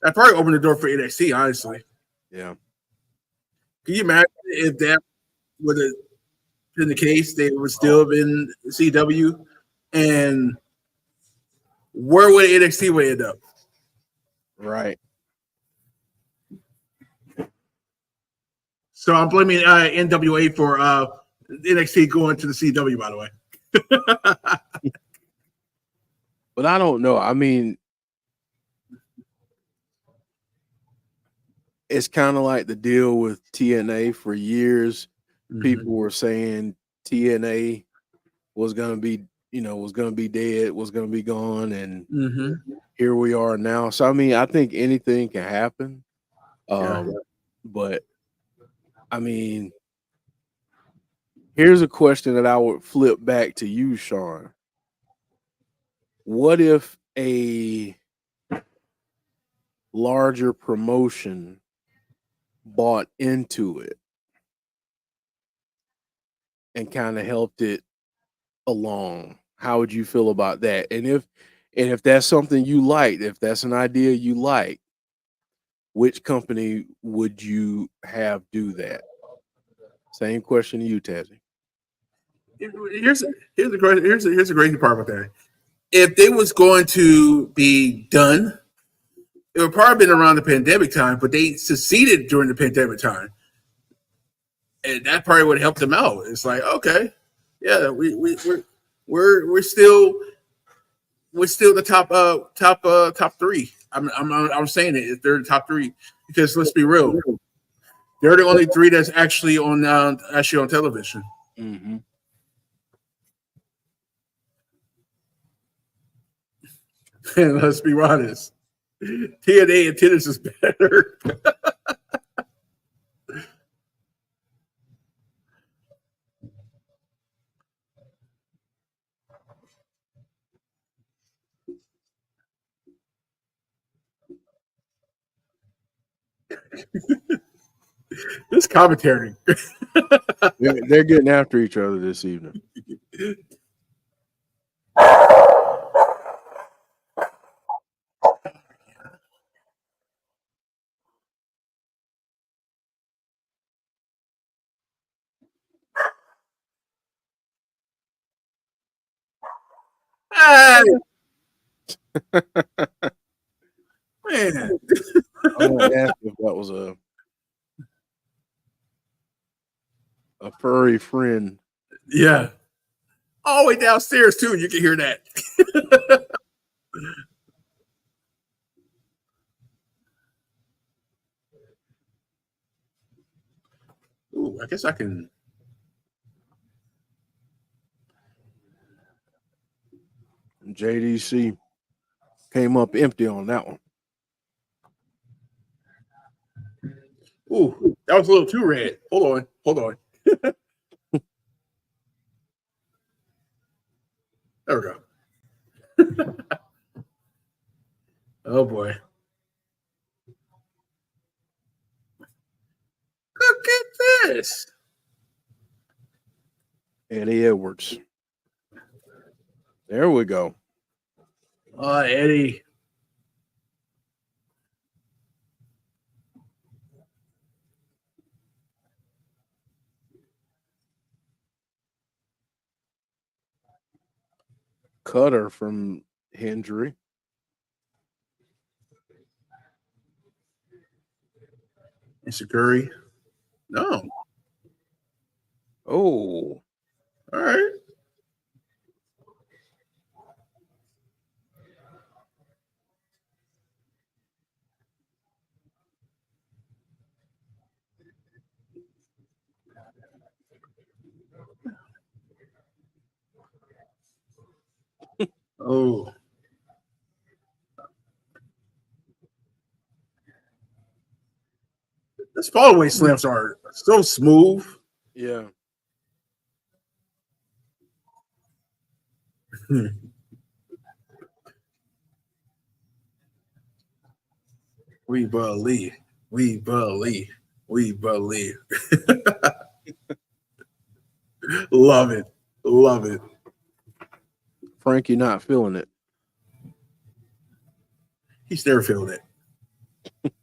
That probably opened the door for NXT. Honestly, yeah. Can you imagine if that would have been the case? They would still have been CW, and where would NXT would end up? Right. So I'm blaming NWA for NXT going to the CW. By the way. But I don't know. I mean, it's kind of like the deal with TNA for years. Mm-hmm. People were saying TNA was going to be was going to be dead, was going to be gone, and Mm-hmm. here we are now. So I mean, I think anything can happen. Yeah. But I mean, here's a question that I would flip back to you, Sean. What if a larger promotion bought into it and kind of helped it along? How would you feel about that? And if that's something you like, if that's an idea you like, which company would you have do that? Same question to you, Tazzy. Here's the crazy part about that. If they was going to be done, it would probably been around the pandemic time, but they succeeded during the pandemic time, and that probably would help them out. It's like, okay, yeah, we're still the top three. I'm saying it. They're the top three because let's be real, they're the only three that's actually on television. Mm-hmm. And let's be honest, TNA attendance is better. This commentary. They're getting after each other this evening. Hey, man. I'm gonna ask if that was a furry friend. Yeah. All the way downstairs, too. You can hear that. Ooh, I guess I can. JDC came up empty on that one. Ooh, that was a little too red. Hold on. There we go. Oh boy. Look at this. Eddie Edwards. There we go. Oh, Eddie. Cutter from Hendry. Insecurity. No. Oh. All right. Oh. This fallaway slams are so smooth. Yeah. We believe. We believe. We believe. Love it. Love it. Frankie not feeling it. He's never feeling it.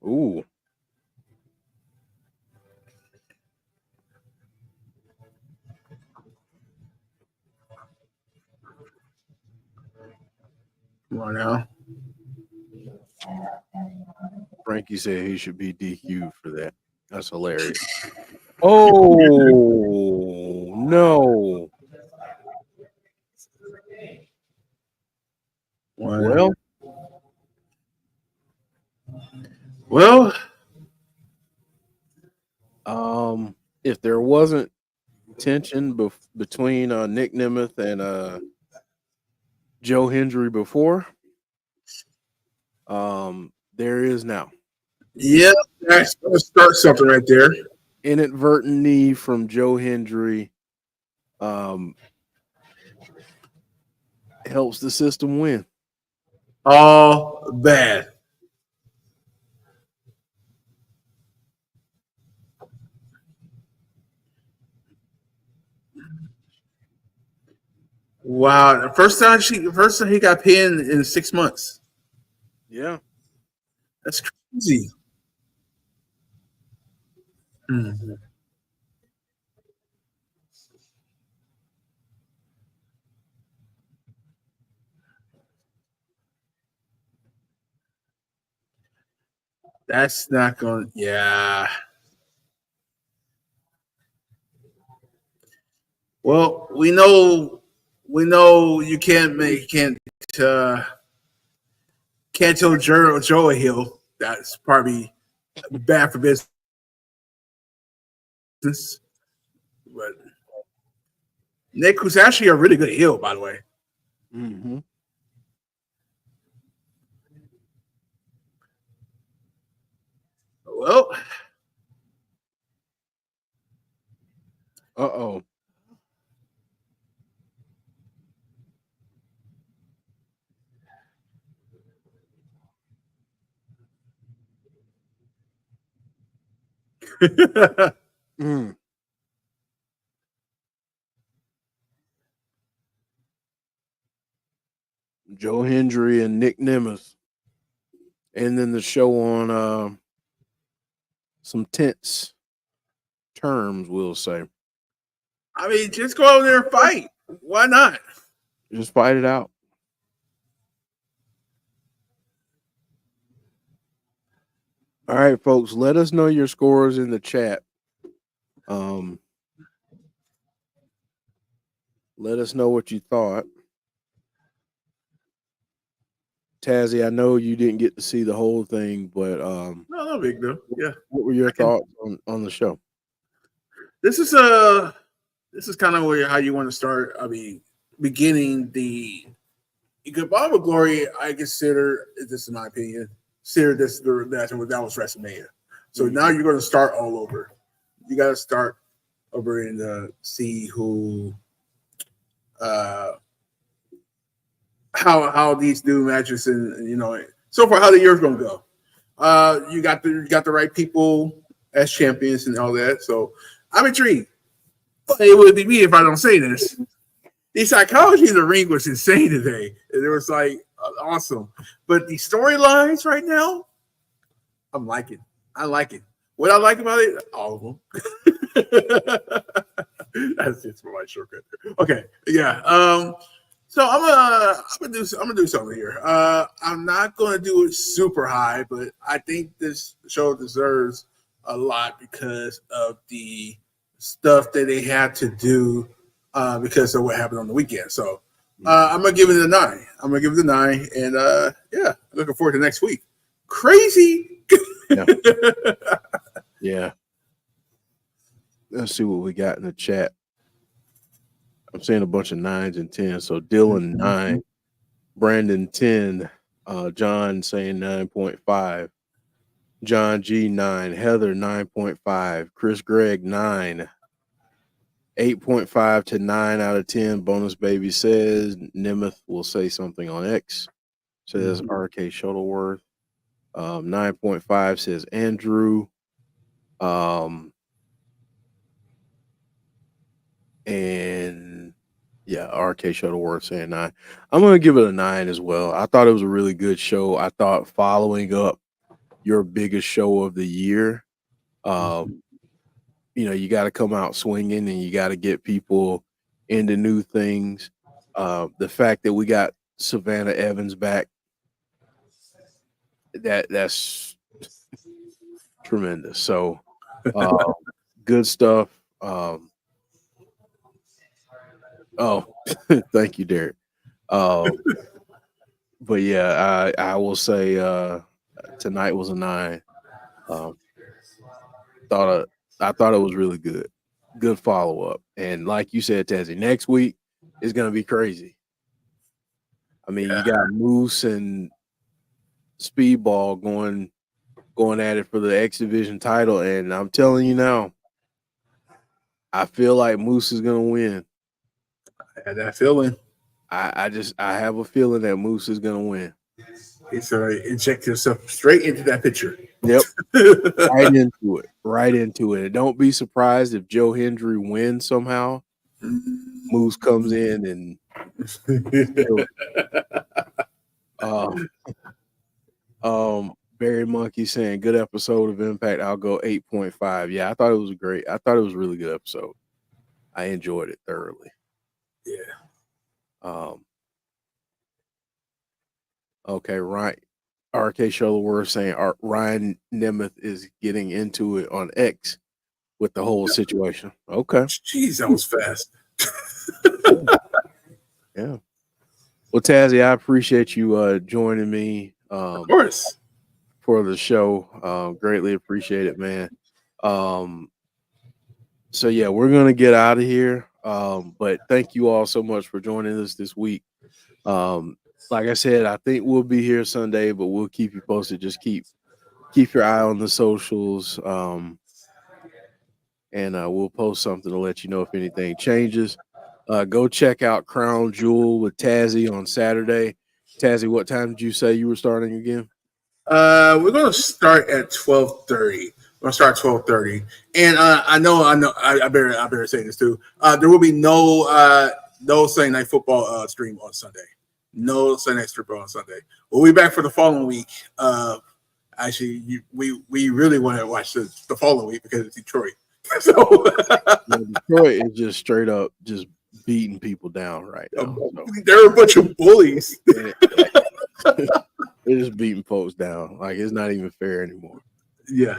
Ooh. Come on now. Frankie said he should be DQ'd for that. That's hilarious. Oh no. Well, if there was tension between Nick Nemeth and Joe Hendry before. There is now. Yeah, that's gonna start something right there. Inadvertent knee from Joe Hendry helps the system win. All bad. Wow, the first time he got pinned in 6 months. Yeah. That's crazy. Mhm. That's not going. Yeah. Well, we know you uh, can't tell Joe a heel. That's probably bad for business. But Nick, who's actually a really good heel, by the way. Mm-hmm. Well, Uh-oh. Mm. Joe Hendry and Nick Nemeth. And then the show on some tense terms, we'll say. I mean, just go out there and fight. Why not? Just fight it out. All right, folks, let us know your scores in the chat. Let us know what you thought. Tazzy, I know you didn't get to see the whole thing, but No big deal. Yeah. what were your thoughts on the show? This is kind of where how you want to start. I mean, beginning the Goodbye with Glory. I consider this, in my opinion, consider this that was WrestleMania. So now you're going to start all over. You got to start over and see who, how these new matches and so far how the year's going to go. You got the right people as champions and all that. So I'm intrigued. But it would be me if I don't say this. The psychology in the ring was insane today. It was like awesome. But the storylines right now, I'm liking. I like it. What I like about it, all of them. That's just for my shortcut. Okay, yeah. So I'm gonna do something here. I'm not gonna do it super high, but I think this show deserves a lot because of the stuff that they had to do because of what happened on the weekend. So I'm gonna give it a 9. And yeah, looking forward to next week. Crazy. Yeah. Yeah. Let's see what we got in the chat. I'm seeing a bunch of 9s and 10s. So Dylan 9, Brandon 10, John saying 9.5, John G 9, Heather 9.5, Chris Gregg 9, 8.5 to 9 out of 10. Bonus Baby says Nemeth will say something on X. Says RK Shuttleworth. 9.5 says Andrew. And yeah, RK Shuttleworth saying 9. I'm going to give it a 9 as well. I thought it was a really good show. I thought following up your biggest show of the year, you got to come out swinging and you got to get people into new things. The fact that we got Savannah Evans back, that's tremendous. So good stuff. Thank you, Derek. But yeah, I will say tonight was a 9. I thought it was really good. good follow up. And like you said, Tazzy, next week is going to be crazy. I mean, you got Moose and Speedball going at it for the X Division title, and I'm telling you now, I feel like Moose is going to win. I had that feeling. I have a feeling that Moose is going to win. It's inject yourself straight into that picture. Yep. Right into it. And don't be surprised if Joe Hendry wins somehow. Moose comes in and Barry Monkey saying good episode of Impact. I'll go 8.5. Yeah, I thought it was a really good episode. I enjoyed it thoroughly. Yeah. Okay, right. RK Shuttleworth saying Ryan Nemeth is getting into it on X with the whole situation. Okay. Jeez, that was fast. Yeah. Well, Tazzy, I appreciate you joining me. Of course. For the show. Greatly appreciate it, man. So yeah, we're gonna get out of here. But thank you all so much for joining us this week. Like I said, I think we'll be here Sunday, but we'll keep you posted. Just keep your eye on the socials. And we'll post something to let you know if anything changes. Go check out Crown Jewel with Tazzy on Saturday. Tazzy, what time did you say you were starting again? We're gonna start at 12:30. We're gonna start at 12:30, and I know. I better say this too. There will be no Sunday Night Football stream on Sunday. No Sunday Night Football on Sunday. We'll be back for the following week. Actually, we really want to watch the following week because it's Detroit. So Detroit is just straight up just beating people down right now. So. They're a bunch of bullies. They're just beating folks down. Like, it's not even fair anymore. Yeah.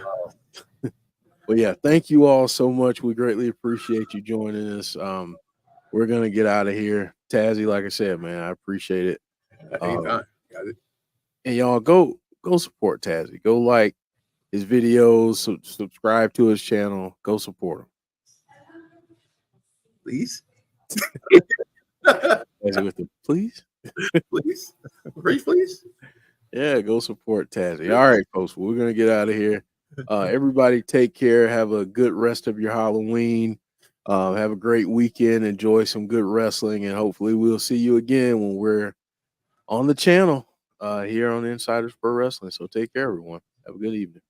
But yeah, thank you all so much. We greatly appreciate you joining us. We're gonna get out of here. Tazzy, like I said, man, I appreciate it. Got it. And y'all go support Tazzy. Go like his videos, subscribe to his channel. Go support him. Please. Tazzy with the please. Please. Please. Yeah, go support Tazzy. All right, folks, we're going to get out of here. Everybody take care. Have a good rest of your Halloween. Have a great weekend. Enjoy some good wrestling, and hopefully we'll see you again when we're on the channel here on Insiders Pro Wrestling. So take care, everyone. Have a good evening.